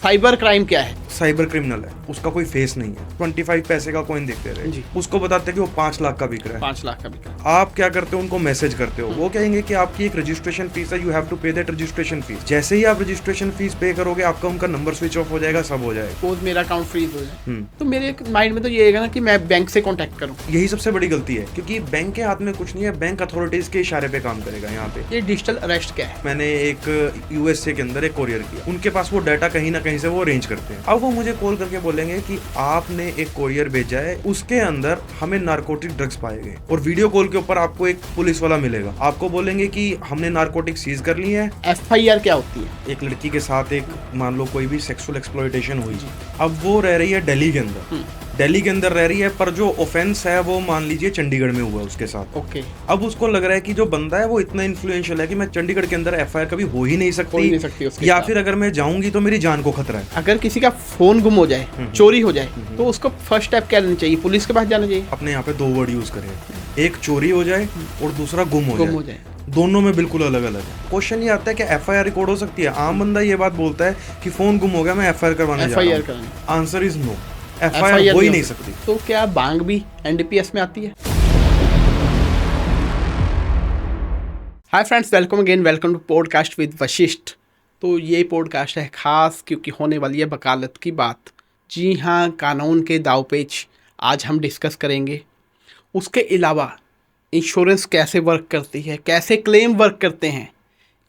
Cyber crime क्या है? Cyber criminal है, उसका कोई फेस नहीं है। 25 पैसे का कॉइन देखते रहे जी। उसको बताते कि वो 5 लाख का बिक रहा है। 5 लाख का बिका। आप क्या करते हो, उनको मैसेज करते हो, वो कहेंगे कि आपकी एक रजिस्ट्रेशन फीस है, यू हैव टू पे दैट रजिस्ट्रेशन फीस। जैसे ही आप रजिस्ट्रेशन फीस पे करोगे, आपका उनका नंबर स्विच ऑफ हो जाएगा, सब हो जाएगा। सपोज मेरा अकाउंट फ्रीज हो जाए तो मेरे माइंड में तो ये आएगा ना कि मैं बैंक से कांटेक्ट करूं। यही सबसे बड़ी गलती है, क्योंकि बैंक के हाथ में कुछ नहीं है, बैंक अथॉरिटीज के इशारे पे काम करेगा। यहाँ पे ये डिजिटल अरेस्ट क्या है? मैंने एक यूएसए के अंदर एक कोरियर किया, उनके पास वो डाटा कहीं ना कहीं से वो अरेंज करते हैं। अब वो मुझे कॉल करके बोलेंगे कि आपने एक कोरियर भेजा है, उसके अंदर हमें नारकोटिक ड्रग्स पाए गए, और वीडियो कॉल के ऊपर आपको एक पुलिस वाला मिलेगा, आपको बोलेंगे कि हमने नारकोटिक सीज कर ली है। FIR क्या होती है? एक लड़की के साथ एक मान लो कोई भी सेक्सुअल एक्सप्लॉयटेशन हुई, अब वो रह रही है दिल्ली के अंदर, दिल्ली के अंदर रह रही है, पर जो ऑफेंस है वो मान लीजिए चंडीगढ़ में हुआ है उसके साथ। ओके। अब उसको लग रहा है कि जो बंदा है वो इतना इन्फ्लुएंशियल है कि मैं चंडीगढ़ के अंदर FIR कभी हो ही नहीं सकती, उसके या साथ। फिर अगर मैं जाऊंगी तो मेरी जान को खतरा है। अगर किसी का फोन गुम हो जाए, चोरी हो जाए, तो उसको फर्स्ट स्टेप क्या लेना चाहिए? पुलिस के पास जाना चाहिए? अपने यहाँ पे 2 वर्ड यूज करें, एक चोरी हो जाए और दूसरा गुम हो गुम हो जाए। जाए। दोनों में बिल्कुल अलग अलग है। क्वेश्चन ये आता है कि FIR रिकॉर्ड हो सकती है? आम बंदा ये बात बोलता है कि फोन गुम हो गया, मैं FIR करवाने जा रहा FIR हूँ। कराने। आंसर इज नो, FIR हो ही नहीं सकती। तो क्या बांग भी NDPS में आती है? Hi friends, welcome again, welcome to podcast with Vashishtha. तो ये पॉडकास्ट है खास क्योंकि होने वाली है वकालत की बात। जी हाँ, कानून के दावपेच आज हम डिस्कस करेंगे। उसके अलावा इंश्योरेंस कैसे वर्क करती है, कैसे क्लेम वर्क करते हैं,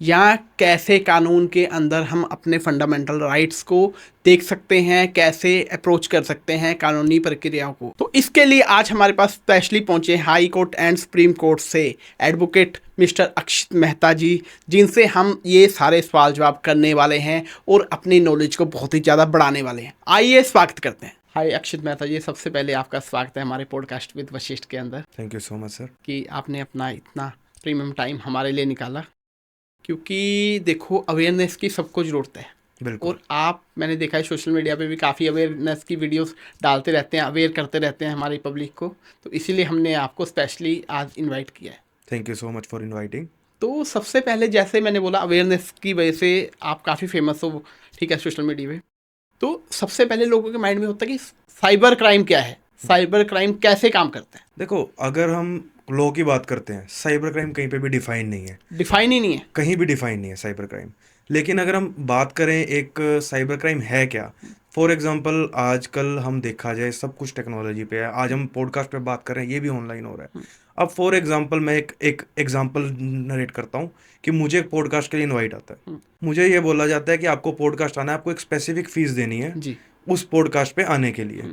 या कैसे कानून के अंदर हम अपने फंडामेंटल राइट्स को देख सकते हैं, कैसे अप्रोच कर सकते हैं कानूनी प्रक्रियाओं को। तो इसके लिए आज हमारे पास स्पेशली पहुंचे high court and supreme court से एडवोकेट मिस्टर अक्षित मेहता जी, जिनसे हम ये सारे सवाल जवाब करने वाले हैं और अपनी नॉलेज को बहुत ही ज़्यादा बढ़ाने वाले हैं। आइए स्वागत करते हैं। हाय अक्षित मेहता जी, सबसे पहले आपका स्वागत है हमारे पॉडकास्ट विद वशिष्ठ के अंदर। Thank you so much sir कि आपने अपना इतना प्रीमियम टाइम हमारे लिए निकाला, क्योंकि देखो अवेयरनेस की सबको ज़रूरत है। बिल्कुल। और आप, मैंने देखा है सोशल मीडिया पे भी काफ़ी अवेयरनेस की वीडियोस डालते रहते हैं, अवेयर करते रहते हैं हमारी पब्लिक को, तो इसीलिए हमने आपको स्पेशली आज इनवाइट किया है। Thank you so much for inviting. तो सबसे पहले, जैसे मैंने बोला, अवेयरनेस की वजह से आप काफ़ी फेमस हो, ठीक है, सोशल मीडिया पे। तो सबसे पहले लोगों के माइंड में होता है कि साइबर क्राइम क्या है, साइबर क्राइम कैसे काम करता है। देखो, अगर हम लॉ की बात करते हैं, साइबर क्राइम कहीं पे भी डिफाइन नहीं है, डिफाइन ही नहीं है। कहीं भी डिफाइन नहीं है साइबर क्राइम। लेकिन अगर हम बात करें एक साइबर क्राइम है क्या, फॉर एग्जांपल आजकल हम देखा जाए सब कुछ टेक्नोलॉजी पे है। आज हम पॉडकास्ट पे बात कर रहे हैं, ये भी ऑनलाइन हो रहा है। अब फॉर एग्जांपल मैं एक एग्जांपल नरेट करता हूँ कि मुझे एक पॉडकास्ट के लिए इनवाइट आता है। मुझे ये बोला जाता है कि आपको पॉडकास्ट आना है, आपको एक स्पेसिफिक फीस देनी है जी। उस पॉडकास्ट पे आने के लिए।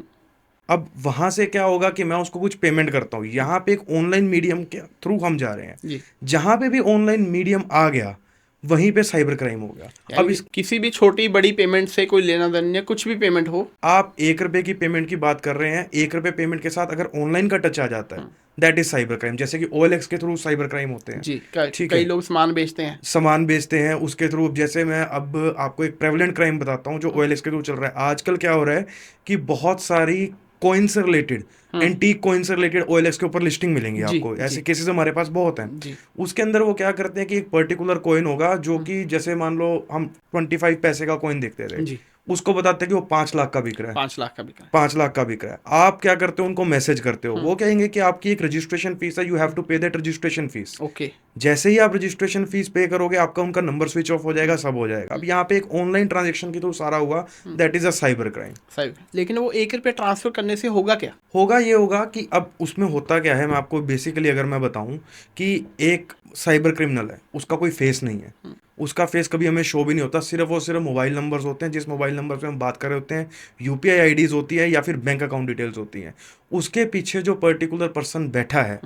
अब वहां से क्या होगा कि मैं उसको कुछ पेमेंट करता हूँ। यहाँ पे एक ऑनलाइन मीडियम के थ्रू हम जा रहे हैं। जी। जहां पे भी ऑनलाइन मीडियम आ गया, वहीं पे साइबर क्राइम हो गया। अब किसी भी छोटी बड़ी पेमेंट से कोई लेना देना, कुछ भी पेमेंट हो, आप 1 रुपए की पेमेंट की बात कर रहे हैं, 1 रुपए पेमेंट के साथ अगर ऑनलाइन का टच आ जाता है, दैट इज साइबर क्राइम। जैसे कि OLX के थ्रू साइबर क्राइम होते हैं। जी। ठीक कई है, लोग सामान बेचते हैं, सामान बेचते हैं उसके थ्रू। जैसे मैं अब आपको एक प्रेवलेंट क्राइम बताता हूँ जो OLX के थ्रू चल रहा है। आजकल क्या हो रहा है कि बहुत सारी कॉइन से रिलेटेड, एंटीक कॉइन से रिलेटेड OLX के ऊपर लिस्टिंग मिलेंगी जी, आपको। ऐसे जी। केसेस हमारे पास बहुत हैं। जी। उसके अंदर वो क्या करते हैं कि एक पर्टिकुलर कॉइन होगा जो कि जैसे मान लो हम 25 पैसे का कॉइन देखते थे, जी। उसको बताते हैं कि वो 5 लाख का बिक रहा है। 5 लाख का बिका है। 5 लाख का बिक रहा है। आप क्या करते हो, उनको मैसेज करते हो, वो कहेंगे कि आपकी एक रजिस्ट्रेशन फीस है, यू हैव टू पे दैट रजिस्ट्रेशन फीस। ओके। जैसे ही आप रजिस्ट्रेशन फीस पे करोगे, आपका उनका नंबर स्विच ऑफ हो जाएगा, सब हो जाएगा। अब यहाँ पे एक ऑनलाइन ट्रांजेक्शन के थ्रू सारा हुआ, that is a cyber crime. सही। लेकिन वो 1 रुपये ट्रांसफर करने से होगा क्या? होगा ये होगा कि अब उसमें होता क्या है, मैं आपको बेसिकली अगर मैं बताऊं कि एक साइबर क्रिमिनल है, उसका कोई फेस नहीं है, उसका फेस कभी हमें शो भी नहीं होता। सिर्फ और सिर्फ मोबाइल नंबर्स होते हैं, जिस मोबाइल नंबर पे हम बात कर रहे होते हैं, UPI IDs होती है या फिर बैंक अकाउंट डिटेल्स होती हैं। उसके पीछे जो पर्टिकुलर पर्सन बैठा है,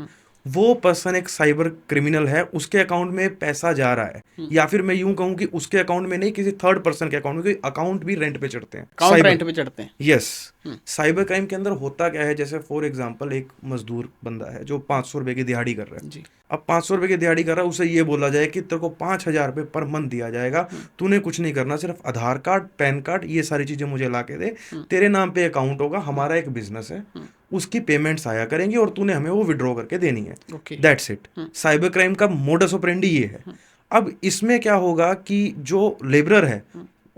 वो पर्सन एक साइबर क्रिमिनल है। उसके अकाउंट में पैसा जा रहा है, या फिर मैं यूं कहूं कि उसके अकाउंट में नहीं, किसी थर्ड पर्सन के अकाउंट में, क्योंकि अकाउंट भी रेंट पे चढ़ते हैं, अकाउंट रेंट पे चढ़ते हैं। यस। साइबर क्राइम के अंदर होता क्या है, जैसे फॉर एग्जांपल एक मजदूर बंदा है जो 500 रुपए की दिहाड़ी कर रहा है। जी। अब 500 रुपए की दिहाड़ी कर रहा है, उसे ये बोला जाए कि तेरे को 5,000 रुपये पर मंथ दिया जाएगा, तूने कुछ नहीं करना, सिर्फ आधार कार्ड, पैन कार्ड, ये सारी चीजें मुझे ला के दे, तेरे नाम पे अकाउंट होगा, हमारा एक बिजनेस है, उसकी पेमेंट्स आया करेंगी और तूने हमें वो विड्रॉ करके देनी है। Okay. That's it. Cyber crime का मोडस ऑपरेंडी ये है। अब इसमें क्या होगा कि जो लेबरर है,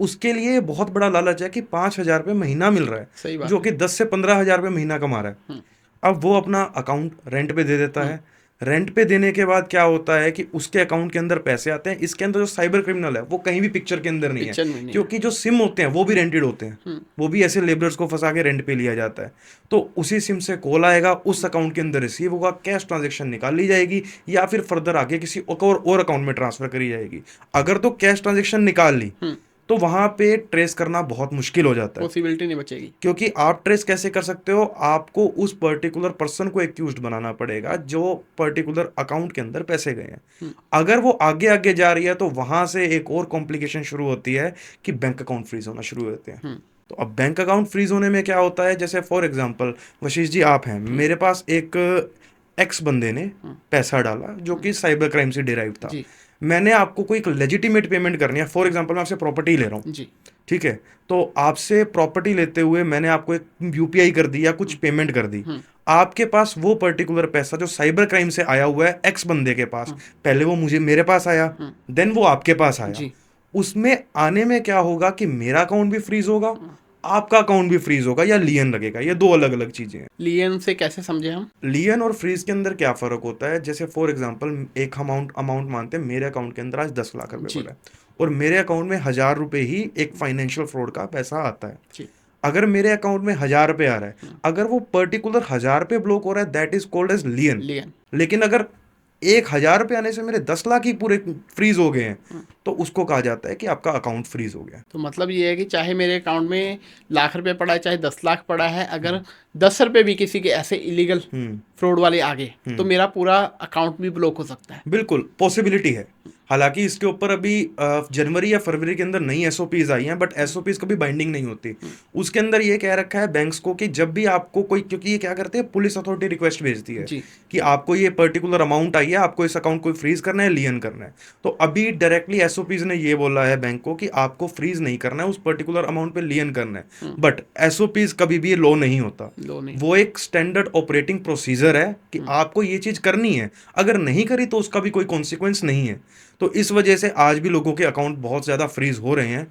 उसके लिए बहुत बड़ा लालच है कि 5,000 रुपये महीना मिल रहा सही है, बात जो है। कि 10 से 15 हज़ार रुपये महीना कमा रहा है। हम्म, अब वो अपना अकाउंट रेंट पे दे देता हम्म, है। रेंट पे देने के बाद क्या होता है कि उसके अकाउंट के अंदर पैसे आते हैं। इसके अंदर जो साइबर क्रिमिनल है वो कहीं भी पिक्चर के अंदर नहीं है, पिक्चर में नहीं है। क्योंकि जो सिम होते हैं वो भी रेंटेड होते हैं। हम्म, वो भी ऐसे लेबरर्स को फंसा के रेंट पे लिया जाता है। तो उसी सिम से कॉल आएगा, उस अकाउंट के अंदर रिसीव होगा, कैश ट्रांजेक्शन निकाल ली जाएगी या फिर फर्दर आगे किसी और अकाउंट में ट्रांसफर करी जाएगी। अगर तो कैश ट्रांजेक्शन निकाल ली हम्म, तो वहां पे ट्रेस करना बहुत मुश्किल हो जाता है। पॉसिबिलिटी नहीं बचेगी। क्योंकि आप ट्रेस कैसे कर सकते हो, आपको उस पर्टिकुलर पर्सन को एक्यूज्ड बनाना पड़ेगा जो पर्टिकुलर अकाउंट के अंदर पैसे गए हैं। हम्म, अगर वो आगे आगे जा रही है तो वहां से एक और कॉम्प्लिकेशन शुरू होती है कि बैंक अकाउंट फ्रीज होना शुरू होते हैं। हम्म, तो अब बैंक अकाउंट फ्रीज होने में क्या होता है, जैसे फॉर एग्जांपल वशीष जी आप हैं, हम्म, मेरे पास एक एक्स बंदे ने हम्म, पैसा डाला जो कि साइबर क्राइम से डिराइव था। जी, मैंने आपको कोई एक लेजिटिमेट पेमेंट करनी है, फॉर एग्जांपल मैं आपसे प्रॉपर्टी ले रहा हूँ, जी, ठीक है, तो आपसे प्रॉपर्टी लेते हुए मैंने आपको एक यूपीआई कर दी या कुछ पेमेंट कर दी। हम्म, आपके पास वो पर्टिकुलर पैसा जो साइबर क्राइम से आया हुआ है एक्स बंदे के पास, हम्म, पहले वो मुझे मेरे पास आया, हम्म, देन वो आपके पास आया। जी, उसमें आने में क्या होगा कि मेरा अकाउंट भी फ्रीज होगा, हम्म। आपका अकाउंट भी फ्रीज होगा या लियन लगेगा। ये दो अलग अलग चीजें हैं। लियन से कैसे समझे हम? लियन और फ्रीज के अंदर क्या फर्क होता है, जैसे फॉर एग्जांपल एक अमाउंट मानते हैं मेरे अकाउंट के अंदर आज 10 लाख रुपए जी, पड़ा है और मेरे अकाउंट में 1,000 रुपए ही एक फाइनेंशियल फ्रॉड का पैसा आता है। जी, अगर मेरे अकाउंट में 1,000 रुपए आ रहा है, हम्म, अगर वो पर्टिकुलर 1,000 रुपए ब्लॉक हो रहा है, दैट इज कॉल्ड एज लियन। लियन। लेकिन अगर 1,000 रुपए आने से मेरे 10 लाख ही पूरे फ्रीज हो गए हैं, हम्म, तो उसको कहा जाता है कि आपका अकाउंट फ्रीज हो गया। तो मतलब ये है कि चाहे मेरे अकाउंट में लाख रुपए पड़ा है, चाहे 10 लाख पड़ा है, अगर 10 रुपए भी किसी के ऐसे इलीगल हम्म फ्रॉड वाले आ गए तो मेरा पूरा अकाउंट भी ब्लॉक हो सकता है। बिल्कुल पॉसिबिलिटी है। हालांकि इसके ऊपर अभी जनवरी या फरवरी के अंदर नई एसओपीज आई हैं, बट एसओपीज कभी बाइंडिंग नहीं होती। उसके अंदर ये कह रखा है बैंक्स को कि जब भी आपको कोई, क्योंकि ये क्या करते हैं, पुलिस अथॉरिटी रिक्वेस्ट भेजती है जी, कि आपको ये पर्टिकुलर अमाउंट आई है, आपको इस अकाउंट को फ्रीज करना है, लियन करना है। तो अभी डायरेक्टली एसओपीज ने ये बोला है बैंक को कि आपको फ्रीज नहीं करना है, उस पर्टिकुलर अमाउंट पे लियन करना है। बट एसओपीज कभी भी ये लॉ नहीं होता। लो नहीं। वो एक स्टैंडर्ड ऑपरेटिंग प्रोसीजर है कि आपको ये चीज करनी है, अगर नहीं करी तो उसका भी कोई कॉन्सिक्वेंस नहीं है। तो इस वजह से आज भी लोगों के अकाउंट बहुत ज़्यादा फ्रीज हो रहे हैं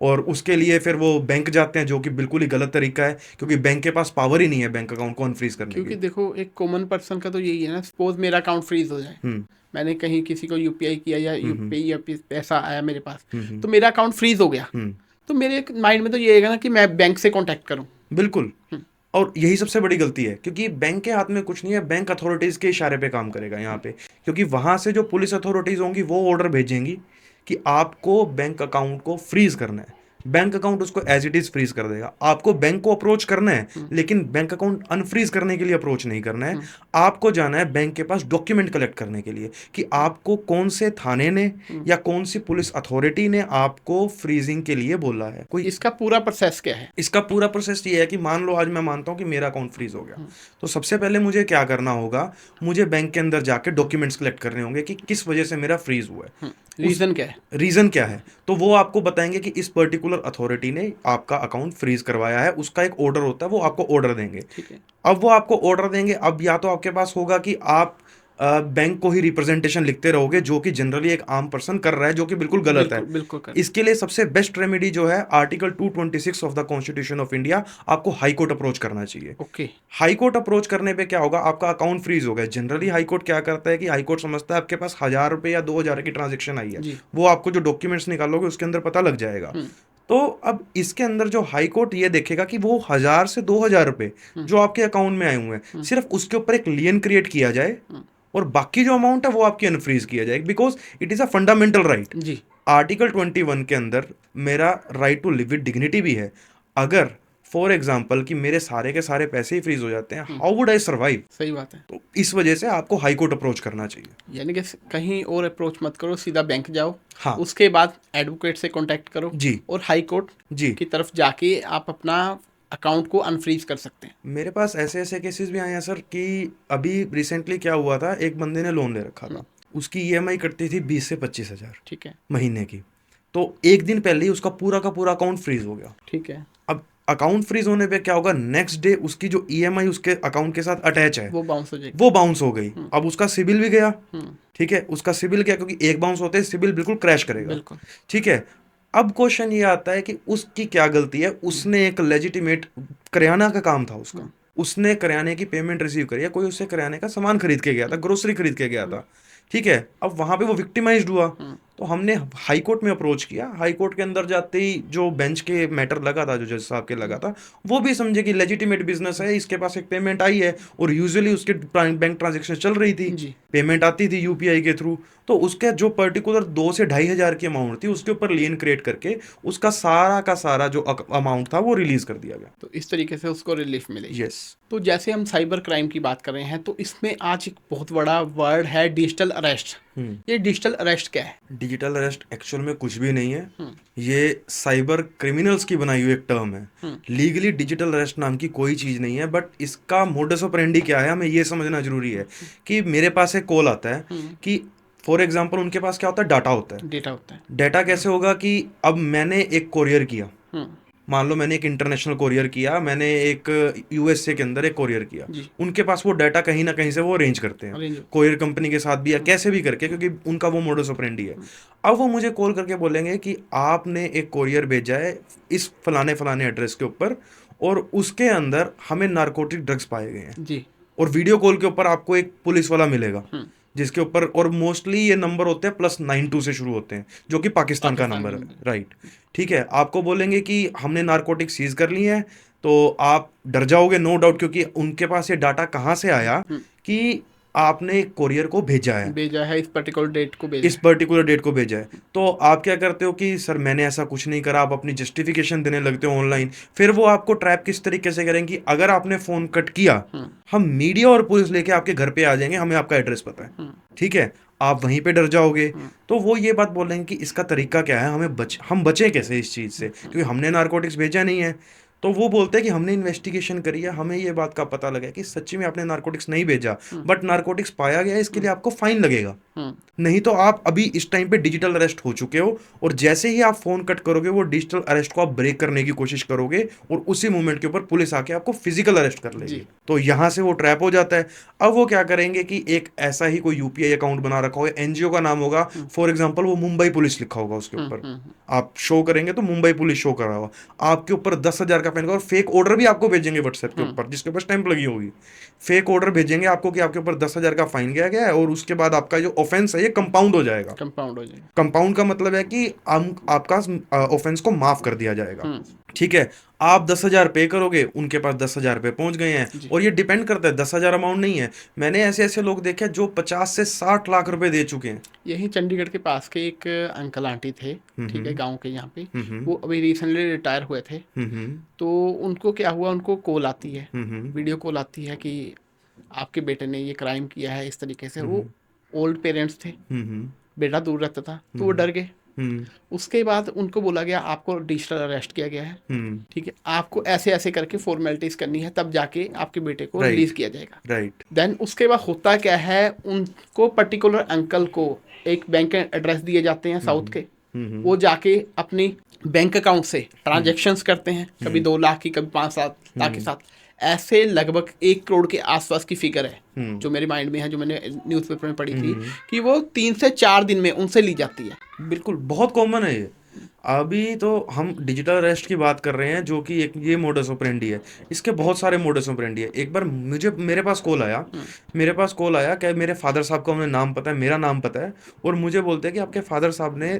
और उसके लिए फिर वो बैंक जाते हैं, जो कि बिल्कुल ही गलत तरीका है, क्योंकि बैंक के पास पावर ही नहीं है बैंक अकाउंट को अनफ्रीज करने क्योंकि की। देखो एक कॉमन पर्सन का तो यही है ना, सपोज मेरा अकाउंट फ्रीज हो जाए, हम्म मैंने कहीं किसी को यूपीआई किया या यूपीआई या पैसा आया मेरे पास, हम्म तो मेरा अकाउंट फ्रीज हो गया, हम्म तो मेरे माइंड में तो ये आएगा ना कि मैं बैंक से कांटेक्ट करूं। बिल्कुल। और यही सबसे बड़ी गलती है, क्योंकि बैंक के हाथ में कुछ नहीं है, बैंक अथॉरिटीज के इशारे पे काम करेगा यहाँ पे। क्योंकि वहां से जो पुलिस अथॉरिटीज होंगी वो ऑर्डर भेजेंगी कि आपको बैंक अकाउंट को फ्रीज करना है। बैंक अकाउंट उसको एज इट इज फ्रीज कर देगा। आपको बैंक को अप्रोच करना है, लेकिन बैंक अकाउंट अनफ्रीज करने के लिए अप्रोच नहीं करना है। आपको जाना है बैंक के पास डॉक्यूमेंट कलेक्ट करने के लिए कि आपको कौन से थाने ने या कौन सी पुलिस अथॉरिटी ने आपको फ्रीजिंग के लिए बोला है। कोई इसका पूरा प्रोसेस क्या है? इसका पूरा प्रोसेस ये है कि मान लो आज मैं मानता हूं कि मेरा अकाउंट फ्रीज हो गया, तो सबसे पहले मुझे क्या करना होगा, मुझे बैंक के अंदर जाके डॉक्यूमेंट्स कलेक्ट करने होंगे कि किस वजह से मेरा फ्रीज हुआ है, रीजन क्या है? रीजन क्या है। तो वो आपको बताएंगे कि इस पर्टिकुलर अथॉरिटी ने आपका अकाउंट फ्रीज करवाया है, उसका एक ऑर्डर होता है, वो आपको ऑर्डर देंगे। ठीक है। अब वो आपको ऑर्डर देंगे, अब या तो आपके पास होगा कि आप बैंक को ही रिप्रेजेंटेशन लिखते रहोगे, जो कि जनरली एक आम पर्सन कर रहा है, जो कि बिल्कुल गलत है। बिल्कुल बिल्कुल कर। इसके लिए सबसे बेस्ट रेमेडी जो है article 226 of the constitution of India, आपको हाई कोर्ट अप्रोच करना चाहिए। ओके। हाई कोर्ट अप्रोच करने पे क्या होगा, आपका अकाउंट फ्रीज हो गया। जनरली हाई कोर्ट क्या करता है कि हाई कोर्ट समझता है आपके पास 1,000 रुपए या 2,000 की ट्रांजेक्शन आई है, जी। वो आपको जो डॉक्यूमेंट्स निकालोगे उसके अंदर पता लग जाएगा। तो अब इसके अंदर जो हाई कोर्ट ये देखेगा कि वो 1,000 से 2,000 रुपए जो आपके अकाउंट में आए हुए हैं, सिर्फ उसके ऊपर एक लियन क्रिएट किया जाए और बाकी जो अमाउंट है वो आपकी अनफ्रीज किया जाए, because it is a fundamental right. जी। आर्टिकल 21 के अंदर मेरा right to live with dignity भी है। अगर फॉर एग्जाम्पल कि मेरे सारे के सारे पैसे ही फ्रीज हो जाते हैं, हाउ वुड आई सर्वाइव। सही बात है। तो इस वजह से आपको हाई कोर्ट अप्रोच करना चाहिए। यानी कि कहीं और अप्रोच मत करो, सीधा बैंक जाओ। हाँ। उसके बाद एडवोकेट से कांटेक्ट करो जी। और हाई कोर्ट जी। की तरफ जाके आप अपना अकाउंट को अनफ्रीज कर सकते हैं। मेरे पास ऐसे ऐसे केसेस भी आए हैं सर कि अभी रिसेंटली क्या हुआ था, एक बंदे ने लोन ले रखा था, उसकी ईएमआई कटती थी 20 से 25 हजार ठीक है। महीने की। तो एक दिन पहले ही उसका पूरा का पूरा अकाउंट फ्रीज हो गया। ठीक है। अब अकाउंट फ्रीज होने पे क्या होगा, नेक्स्ट डे उसकी जो ईएमआई उसके अकाउंट के साथ अटैच है वो बाउंस हो जाएगी। वो बाउंस हो गई। अब उसका सिबिल भी गया। हम्म। ठीक है, उसका सिबिल गया, क्योंकि एक बाउंस होते हैं सिबिल बिल्कुल क्रैश करेगा। बिल्कुल। ठीक है, अब क्वेश्चन ये आता है कि उसकी क्या गलती है, उसने एक लेजिटिमेट करियाना का काम था उसका, उसने करियाने की पेमेंट रिसीव करी है, कोई उससे करियाने का सामान खरीद के गया था, ग्रोसरी खरीद के गया था, ठीक है। अब वहां पे वो विक्टिमाइज्ड हुआ, तो हमने हाई कोर्ट में अप्रोच किया। हाई कोर्ट के अंदर जाते ही जो बेंच के मैटर लगा था, जो जज साहब के लगा था, वो भी समझे कि लेजिटिमेट बिजनेस है, इसके पास एक पेमेंट आई है और यूजुअली उसके बैंक ट्रांजेक्शन चल रही थी, जी पेमेंट आती थी यूपीआई के थ्रू, तो उसके जो पर्टिकुलर 2 से 2,500 की अमाउंट थी उसके ऊपर लियन क्रिएट करके उसका सारा का सारा जो अमाउंट था वो रिलीज कर दिया गया। तो इस तरीके से उसको रिलीफ मिलेगी। यस। तो जैसे हम साइबर क्राइम की बात कर रहे हैं, तो इसमें आज एक बहुत बड़ा वर्ड है डिजिटल अरेस्ट। ये डिजिटल अरेस्ट क्या है? डिजिटल अरेस्ट एक्चुअल में कुछ भी नहीं है, ये साइबर क्रिमिनल्स की बनाई हुई एक टर्म है। लीगली डिजिटल अरेस्ट नाम की कोई चीज नहीं है, बट इसका मोडस ऑपरेंडी क्या है हमें ये समझना जरूरी है। कि मेरे पास एक कॉल आता है कि फॉर एग्जांपल उनके पास क्या होता है, डाटा होता है। डेटा होता है। डाटा कैसे होगा कि अब मैंने एक कोरियर किया, हम्म, मान लो मैंने एक इंटरनेशनल कोरियर किया, मैंने एक यूएसए के अंदर एक कोरियर किया, जी। उनके पास वो डाटा कहीं ना कहीं से वो अरेंज करते हैं, Arrange। कोरियर कंपनी के साथ भी या कैसे भी करके, क्योंकि उनका वो मोडस ऑपरेंडी है। अब वो मुझे कॉल करके बोलेंगे कि आपने एक कोरियर भेजा है इस फलाने फलाने एड्रेस के ऊपर और उसके अंदर हमें नारकोटिक ड्रग्स पाए गए हैं, जी। और वीडियो कॉल के ऊपर आपको एक पुलिस वाला मिलेगा जिसके ऊपर, और मोस्टली ये नंबर होते हैं +92 से शुरू होते हैं, जो कि पाकिस्तान का नंबर है, राइट। ठीक है, आपको बोलेंगे कि हमने नारकोटिक सीज कर ली है, तो आप डर जाओगे नो डाउट, क्योंकि उनके पास ये डाटा कहाँ से आया कि आपने एक कोरियर को भेजा है, इस पर्टिकुलर डेट को भेजा इस पर्टिकुलर डेट को भेजा है। तो आप क्या करते हो कि सर मैंने ऐसा कुछ नहीं करा, आप अपनी जस्टिफिकेशन देने लगते हो ऑनलाइन। फिर वो आपको ट्रैप किस तरीके से करेंगे कि अगर आपने फोन कट किया, हम मीडिया और पुलिस लेके आपके घर पे आ जाएंगे, हमें आपका एड्रेस पता है, ठीक है, आप वहीं पे डर जाओगे। तो वो ये बात बोल रहे हैं कि इसका तरीका क्या है, हम बचें कैसे इस चीज से, क्योंकि हमने नारकोटिक्स भेजा नहीं है। तो वो बोलते हैं कि हमने इन्वेस्टिगेशन करी है, हमें ये बात का पता लगा कि सच्ची में आपने नारकोटिक्स नहीं भेजा, बट नारकोटिक्स पाया गया है, इसके लिए आपको फाइन लगेगा। नहीं तो आप अभी इस टाइम पे डिजिटल अरेस्ट हो चुके हो, और जैसे ही आप फोन कट करोगे वो डिजिटल अरेस्ट को आप ब्रेक करने की कोशिश करोगे, और उसी मोमेंट के ऊपर पुलिस आके आपको फिजिकल अरेस्ट कर लेगी। तो यहां से वो ट्रैप हो जाता है। अब वो क्या करेंगे कि एक ऐसा ही कोई यूपीआई अकाउंट बना रखा होगा, एनजीओ का नाम होगा, फॉर एग्जाम्पल वो मुंबई पुलिस लिखा होगा उसके ऊपर, आप शो करेंगे तो मुंबई पुलिस शो कर रहा होगा, आपके ऊपर 10,000 का फाइन होगा, और फेक ऑर्डर भी आपको भेजेंगे व्हाट्सएप के ऊपर जिसके ऊपर स्टैंप लगी होगी। फेक ऑर्डर भेजेंगे आपको कि आपके ऊपर 10,000 का फाइन गया गया है, और उसके बाद आपका जो ऑफेंस है ये कंपाउंड हो जाएगा। कंपाउंड का मतलब है कि आपका ऑफेंस को माफ कर दिया जाएगा, ठीक है। आप 10,000 पे करोगे, उनके पास 10,000 पे पहुंच गए हैं, और ये डिपेंड करता है, 10,000 अमाउंट नहीं है। मैंने ऐसे ऐसे लोग देखे जो 50 से 60 लाख रुपए दे चुके हैं। यही चंडीगढ़ के पास के एक अंकल आंटी थे, ठीक है, गांव के यहाँ पे, वो अभी रिसेंटली रिटायर हुए थे। तो उनको क्या हुआ, उनको कॉल आती है, वीडियो कॉल आती है कि आपके बेटे ने ये क्राइम किया है, इस तरीके से। वो ओल्ड पेरेंट्स थे, बेटा दूर रहता था, तो वो डर गए। उसके बाद उनको बोला गया आपको डिजिटल अरेस्ट किया गया है, ठीक है, आपको ऐसे ऐसे करके फॉर्मेलिटीज करनी है, तब जाके आपके बेटे को रिलीज किया जाएगा। राइट। देन उसके बाद होता क्या है, उनको पर्टिकुलर अंकल को एक बैंक एड्रेस दिए जाते हैं साउथ के, वो जाके अपनी बैंक अकाउंट से ट्रांजेक्शन्स करते हैं, कभी 2 लाख की, कभी 5-7 लाख के साथ। ऐसे लगभग 1 करोड़ के आसपास की फिगर है जो मेरे माइंड में है, जो मैंने न्यूज़पेपर में पढ़ी थी, कि वो 3 से 4 दिन में उनसे ली जाती है। बिल्कुल, बहुत कॉमन है ये। अभी तो हम डिजिटल अरेस्ट की बात कर रहे हैं, जो कि एक ये मोडस ऑपरेंडी है। इसके बहुत सारे मोडस ऑपरेंडी है। एक बार मेरे पास कॉल आया कि मेरे फादर साहब का उन्हें नाम पता है, मेरा नाम पता है, और मुझे बोलते हैं कि आपके फादर साहब ने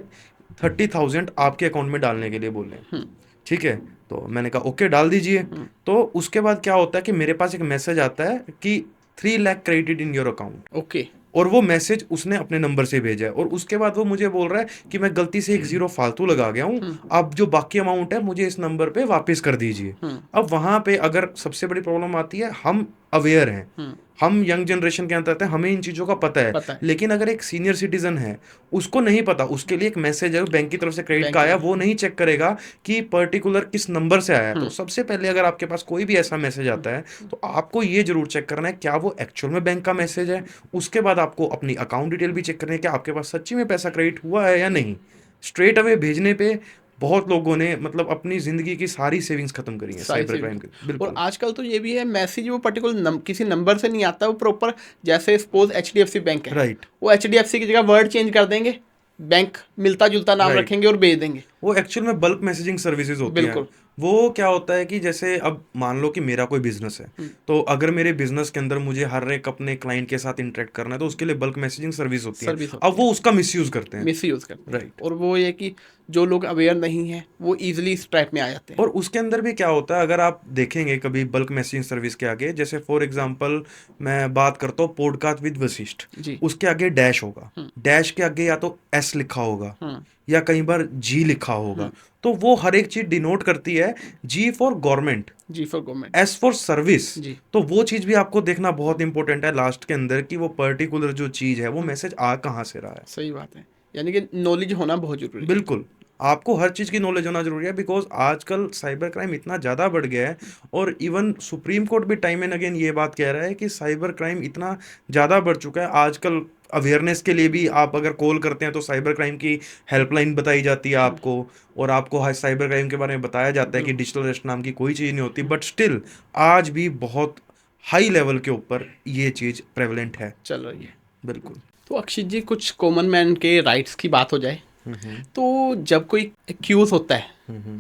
30,000 आपके अकाउंट में डालने के लिए बोले। ठीक है, तो मैंने कहा ओके डाल दीजिए। तो उसके बाद क्या होता है कि मेरे पास एक मैसेज आता है कि 3 lakh credit in your account. Okay. और वो मैसेज उसने अपने नंबर से भेजा है, और उसके बाद वो मुझे बोल रहा है कि मैं गलती से 1 0 फालतू लगा गया हूँ, अब जो बाकी अमाउंट है मुझे इस नंबर पे वापस कर दीजिए। अब वहां पे अगर सबसे बड़ी प्रॉब्लम आती है, हम अवेयर हैं, हम यंग जनरेशन के अंदर आते हैं, हमें इन चीज़ों का पता है। लेकिन अगर एक सीनियर सिटीजन है, उसको नहीं पता, उसके लिए एक मैसेज है बैंक की तरफ से क्रेडिट का आया, वो नहीं चेक करेगा कि पर्टिकुलर किस नंबर से आया है। तो सबसे पहले अगर आपके पास कोई भी ऐसा मैसेज आता है, तो आपको ये जरूर चेक करना है क्या वो एक्चुअल में बैंक का मैसेज है। उसके बाद आपको अपनी अकाउंट डिटेल भी चेक करनी है कि आपके पास सच्ची में पैसा क्रेडिट हुआ है या नहीं। स्ट्रेट अवे भेजने पे बहुत लोगों ने मतलब अपनी जिंदगी की सारी सेविंग्स खत्म करी है साइबर क्राइम के। बिल्कुल। और आजकल तो ये भी है, मैसेज वो पर्टिकुलर किसी नंबर से नहीं आता, वो प्रॉपर, जैसे सपोज HDFC बैंक है, राइट, वो HDFC की जगह वर्ड चेंज कर देंगे, बैंक मिलता जुलता नाम रखेंगे और भेज देंगे, वो एक्चुअल में बल्क मैसेजिंग सर्विसेज होती हैं। बिल्कुल। वो क्या होता है कि जैसे अब मान लो कि मेरा कोई बिजनेस है, तो अगर मेरे बिजनेस के अंदर मुझे हर एक अपने क्लाइंट के साथ इंटरेक्ट करना है, तो उसके लिए बल्क मैसेजिंग सर्विस होती है। सर्विस अब होती वो उसका मिसयूज करते हैं। मिसयूज करते हैं, राइट। और वो ये कि जो लोग अवेयर नहीं है वो इजीली इस ट्रैप में आ जाते हैं। और उसके अंदर भी क्या होता है, अगर आप देखेंगे कभी बल्क मैसेजिंग सर्विस के आगे, जैसे फॉर एग्जांपल मैं बात करता हूँ पॉडकास्ट विद वशिष्ठ, जी। उसके आगे डैश होगा, डैश के आगे या तो एस लिखा होगा या कई बार जी लिखा होगा। तो वो हर एक चीज डिनोट करती है, G for government, G for government, S for service. जी। तो वो चीज भी आपको देखना बहुत इंपॉर्टेंट है लास्ट के अंदर, कि वो पर्टिकुलर जो चीज है वो मैसेज आ कहाँ से रहा है। सही बात है, यानी कि नॉलेज होना बहुत जरूरी है। बिल्कुल, आपको हर चीज़ की नॉलेज होना जरूरी है, बिकॉज आजकल साइबर क्राइम इतना ज़्यादा बढ़ गया है। और इवन सुप्रीम कोर्ट भी टाइम एंड अगेन ये बात कह रहा है कि साइबर क्राइम इतना ज़्यादा बढ़ चुका है। आजकल अवेयरनेस के लिए भी आप अगर कॉल करते हैं तो साइबर क्राइम की हेल्पलाइन बताई जाती है आपको, और आपको साइबर क्राइम के बारे में बताया जाता है कि डिजिटल अरेस्ट नाम की कोई चीज़ नहीं होती। बट स्टिल आज भी बहुत हाई लेवल के ऊपर ये चीज़ प्रेवलेंट है। चल रही है। बिल्कुल। तो अक्षित जी, कुछ कॉमन मैन के राइट्स की बात हो जाए, तो जब कोई एक्यूज होता है,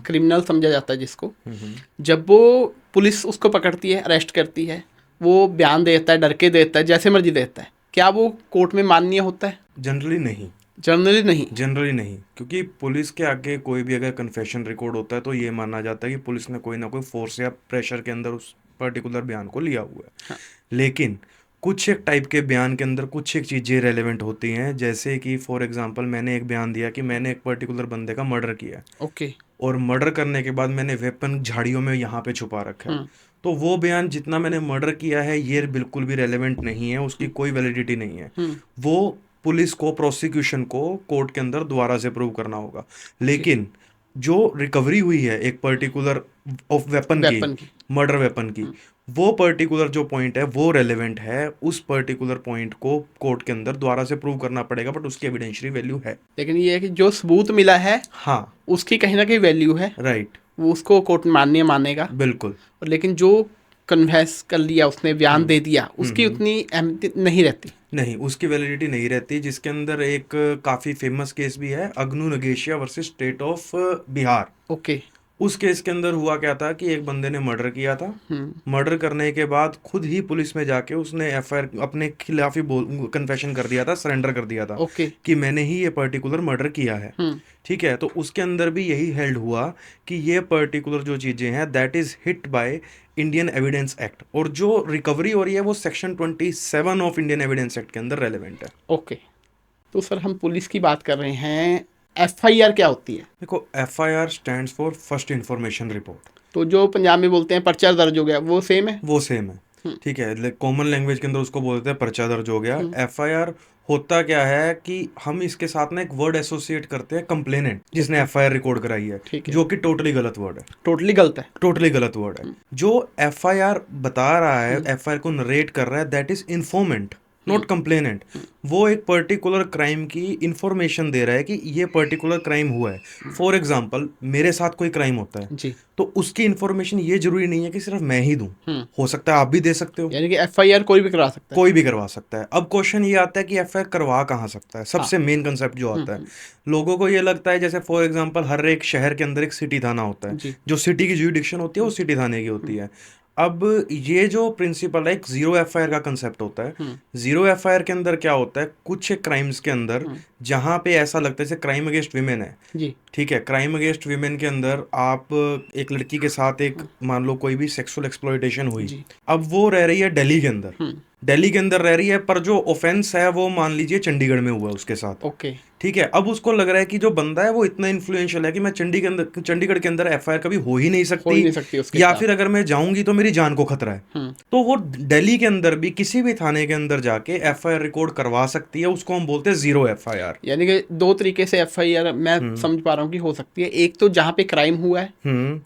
क्रिमिनल समझा जाता है जिसको, जब वो पुलिस उसको पकड़ती है, अरेस्ट करती है, वो बयान देता है, डर के देता है, जैसे मर्जी देता है, क्या वो कोर्ट में माननीय होता है? जनरली नहीं। जनरली नहीं। जनरली नहीं, क्योंकि पुलिस के आगे कोई भी अगर कन्फेशन रिकॉर्ड होता है तो ये माना जाता है कि पुलिस ने कोई ना कोई फोर्स या प्रेशर के अंदर उस पर्टिकुलर बयान को लिया हुआ है। हाँ। लेकिन कुछ एक टाइप के बयान के अंदर कुछ एक चीज़ें रेलेवेंट होती हैं, जैसे कि फॉर एग्जांपल मैंने एक बयान दिया कि मैंने एक पर्टिकुलर बंदे का मर्डर किया है, ओके। और मर्डर करने के बाद मैंने वेपन झाड़ियों में यहाँ पे छुपा रखा है। तो वो बयान जितना मैंने मर्डर किया है ये बिल्कुल भी रेलेवेंट नहीं है, उसकी कोई वैलिडिटी नहीं है। वो पुलिस को, प्रोसिक्यूशन को कोर्ट के अंदर दोबारा से प्रूव करना होगा। लेकिन जो रिकवरी हुई है एक पर्टिकुलर ऑफ वेपन की, मर्डर वेपन की, वो पर्टिकुलर जो पॉइंट है वो रेलेवेंट है। उस पर्टिकुलर पॉइंट को कोर्ट के अंदर दोबारा से प्रूव करना पड़ेगा, बट उसकी एविडेंशियरी वैल्यू है। लेकिन ये है कि जो सबूत मिला है, हाँ, उसकी कहीं ना कहीं वैल्यू है। राइट। वो उसको कोर्ट मान्य मानेगा। बिल्कुल। और लेकिन जो कन्फेस कर लिया, उसने बयान दे दिया, उसकी उतनी अहमियत नहीं रहती। नहीं, उसकी वैलिडिटी नहीं रहती। जिसके अंदर एक काफ़ी फेमस केस भी है, Agnu Nagesia versus state of Bihar. Okay. उस केस के अंदर हुआ क्या था कि एक बंदे ने मर्डर किया था। मर्डर करने के बाद खुद ही पुलिस में जाके उसने एफआईआर अपने खिलाफ ही कन्फेशन कर दिया था, सरेंडर कर दिया था। ओके। कि मैंने ही ये पर्टिकुलर मर्डर किया है। ठीक है, तो उसके अंदर भी यही हेल्ड हुआ कि ये पर्टिकुलर जो चीज़ें हैं that is hit by Indian evidence act, और जो रिकवरी हो रही है वो section 27 of Indian evidence act के अंदर रेलेवेंट है। ओके। तो सर हम पुलिस की बात कर रहे हैं, एफआईआर क्या होती है? देखो, FIR stands for first information report. तो जो पंजाब में बोलते हैं पर्चा दर्ज हो गया, वो सेम है? वो सेम है। ठीक है, कॉमन लैंग्वेज के अंदर उसको बोलते हैं पर्चा दर्ज हो गया। एफआईआर होता क्या है कि हम इसके साथ ना एक वर्ड एसोसिएट करते हैं, कंप्लेनेंट, जिसने एफआईआर रिकॉर्ड कराई है, जो कि टोटली गलत वर्ड है। टोटली गलत है। टोटली गलत वर्ड है। जो एफआईआर बता रहा है, एफआईआर को नरेट कर रहा है, that is informant, not complainant. वो एक पर्टिकुलर क्राइम की इंफॉर्मेशन दे रहा है कि ये पर्टिकुलर क्राइम हुआ है। फॉर एग्जांपल मेरे साथ कोई क्राइम होता है जी, तो उसकी इंफॉर्मेशन ये जरूरी नहीं है कि सिर्फ मैं ही दूं, हो सकता है आप भी दे सकते हो। यानी कि एफआईआर कोई भी करवा सकता है। कोई भी करवा सकता है। अब क्वेश्चन ये आता है कि एफआईआर करवा कहाँ सकता है। सबसे मेन कंसेप्ट जो आता है, लोगों को ये लगता है जैसे फॉर एग्जांपल हर एक शहर के अंदर एक सिटी थाना होता है, जो सिटी की ज्यूरिडिक्शन होती है वो सिटी थाने की होती है। अब ये जो प्रिंसिपल है, एक जीरो एफआईआर का कंसेप्ट होता है। जीरो एफआईआर के अंदर क्या होता है, कुछ क्राइम्स के अंदर जहां पे ऐसा लगता है जैसे क्राइम अगेंस्ट विमेन है जी, ठीक है, क्राइम अगेंस्ट विमेन के अंदर आप एक लड़की के साथ एक मान लो कोई भी सेक्सुअल एक्सप्लॉयटेशन हुई, अब वो रह रही है दिल्ली के अंदर, दिल्ली के अंदर रह रही है, पर जो ऑफेंस है वो मान लीजिए चंडीगढ़ में हुआ है उसके साथ। ओके। ठीक है, अब उसको लग रहा है कि जो बंदा है वो इतना इन्फ्लुएंशियल है कि मैं चंडीगढ़ के अंदर एफआईआर कभी हो ही नहीं सकती, या फिर अगर मैं जाऊंगी तो मेरी जान को खतरा है। तो वो दिल्ली के अंदर भी किसी भी थाने के अंदर जाके एफआईआर रिकॉर्ड करवा सकती है। उसको हम बोलते हैं जीरो एफआईआर। यानी कि दो तरीके से एफआईआर मैं समझ पा रहा हूँ कि हो सकती है। एक तो जहाँ पे क्राइम हुआ है,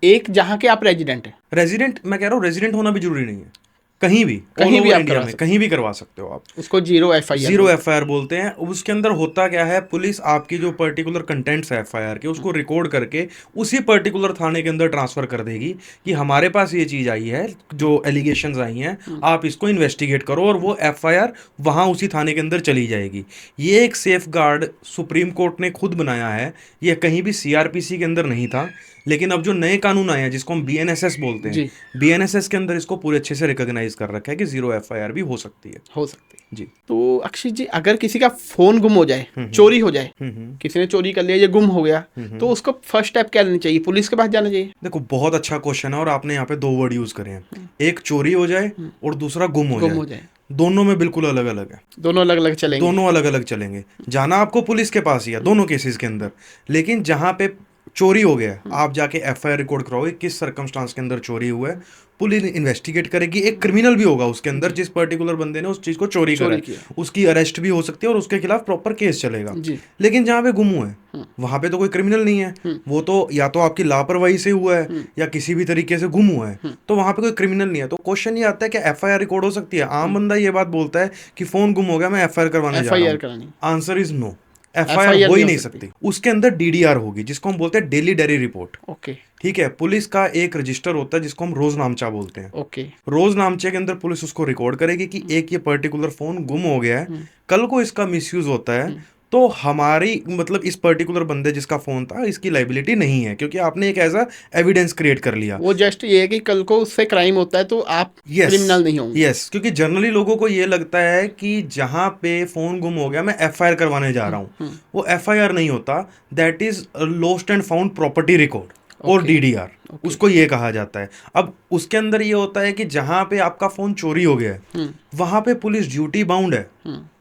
एक जहाँ के आप रेजिडेंट है। रेजिडेंट, मैं कह रहा हूँ रेजिडेंट होना भी जरूरी नहीं है। कहीं भी कहीं ऑल भी ओवर आप इंडिया करवा में सकते कहीं भी करवा सकते हो आप। उसको जीरो एफआईआर जीरो एफआईआर बोलते हैं। उसके अंदर होता क्या है, पुलिस आपकी जो पर्टिकुलर कंटेंट्स है एफआईआर के उसको रिकॉर्ड करके उसी पर्टिकुलर थाने के अंदर ट्रांसफर कर देगी कि हमारे पास ये चीज आई है, जो एलिगेशंस आई हैं, आप इसको इन्वेस्टिगेट करो, और वो एफआईआर वहां उसी थाने के अंदर चली जाएगी। ये एक सेफ गार्ड सुप्रीम कोर्ट ने खुद बनाया है, ये कहीं भी सीआरपीसी के अंदर नहीं था। लेकिन अब जो नए कानून आए हैं जिसको हम बीएनएसएस बोलते हैं, जी बीएनएसएस के अंदर इसको पूरे अच्छे से रिकॉग्नाइज कर रखा है कि जीरो एफआईआर भी हो सकती है। हो सकती है। जी। तो अक्षय जी, अगर किसी का फोन गुम हो जाए, चोरी हो जाए, किसी ने चोरी कर लिया, ये गुम हो गया, तो उसको फर्स्ट स्टेप क्या लेनी चाहिए? पुलिस के पास जाना चाहिए? देखो, बहुत अच्छा क्वेश्चन है, और आपने यहाँ पे दो वर्ड यूज करे हैं, एक चोरी हो जाए और दूसरा गुम गुम हो हो जाए। जाए, दोनों में बिल्कुल अलग अलग है, दोनों अलग अलग चलेंगे? दोनों अलग अलग चलेंगे। जाना आपको पुलिस के पास ही है दोनों केसेस के अंदर, लेकिन जहां पे चोरी हो गया आप जाके एफआईआर रिकॉर्ड कराओगे, किस सर्कमस्टांस के अंदर चोरी हुआ है, पुलिस इन्वेस्टिगेट करेगी। एक क्रिमिनल भी होगा उसके अंदर, जिस पर्टिकुलर बंदे ने उस चीज को चोरी करा किया। है, उसकी अरेस्ट भी हो सकती है और उसके खिलाफ प्रॉपर केस चलेगा। जी। लेकिन जहां पे गुम हुआ है वहां पे तो कोई क्रिमिनल नहीं है, वो तो या तो आपकी लापरवाही से हुआ है या किसी भी तरीके से गुम हुआ है, तो वहां पे कोई क्रिमिनल नहीं है। तो क्वेश्चन ये आता है कि एफआईआर रिकॉर्ड हो सकती है? आम बंदा ये बात बोलता है कि फोन गुम हो गया, मैं एफआईआर करवाने जा रहा एफआईआर हूँ। करानी? आंसर इज नो, एफआईआर हो ही नहीं सकती। उसके अंदर डीडीआर होगी, जिसको हम बोलते हैं डेली डायरी रिपोर्ट। ओके। ठीक है, पुलिस का एक रजिस्टर होता है जिसको हम रोजनामचा बोलते हैं। ओके। रोजनामचे के अंदर पुलिस उसको रिकॉर्ड करेगी कि एक ये पर्टिकुलर फोन गुम हो गया है, कल को इसका मिसयूज होता है तो हमारी मतलब इस पर्टिकुलर बंदे जिसका फोन था इसकी लाइबिलिटी नहीं है, क्योंकि आपने एक ऐसा एविडेंस क्रिएट कर लिया। वो जस्ट ये है कि कल को उससे क्राइम होता है तो आप क्रिमिनल नहीं होंगे। यस, क्योंकि जनरली लोगों को ये लगता है कि जहां पे फोन गुम हो गया मैं एफआईआर करवाने जा रहा हूं, वो एफआईआर नहीं होता, that is lost and found property record और डीडीआर, उसको ये कहा जाता है। अब उसके अंदर ये होता है कि जहां पे आपका फोन चोरी हो गया है वहां पे पुलिस ड्यूटी बाउंड है,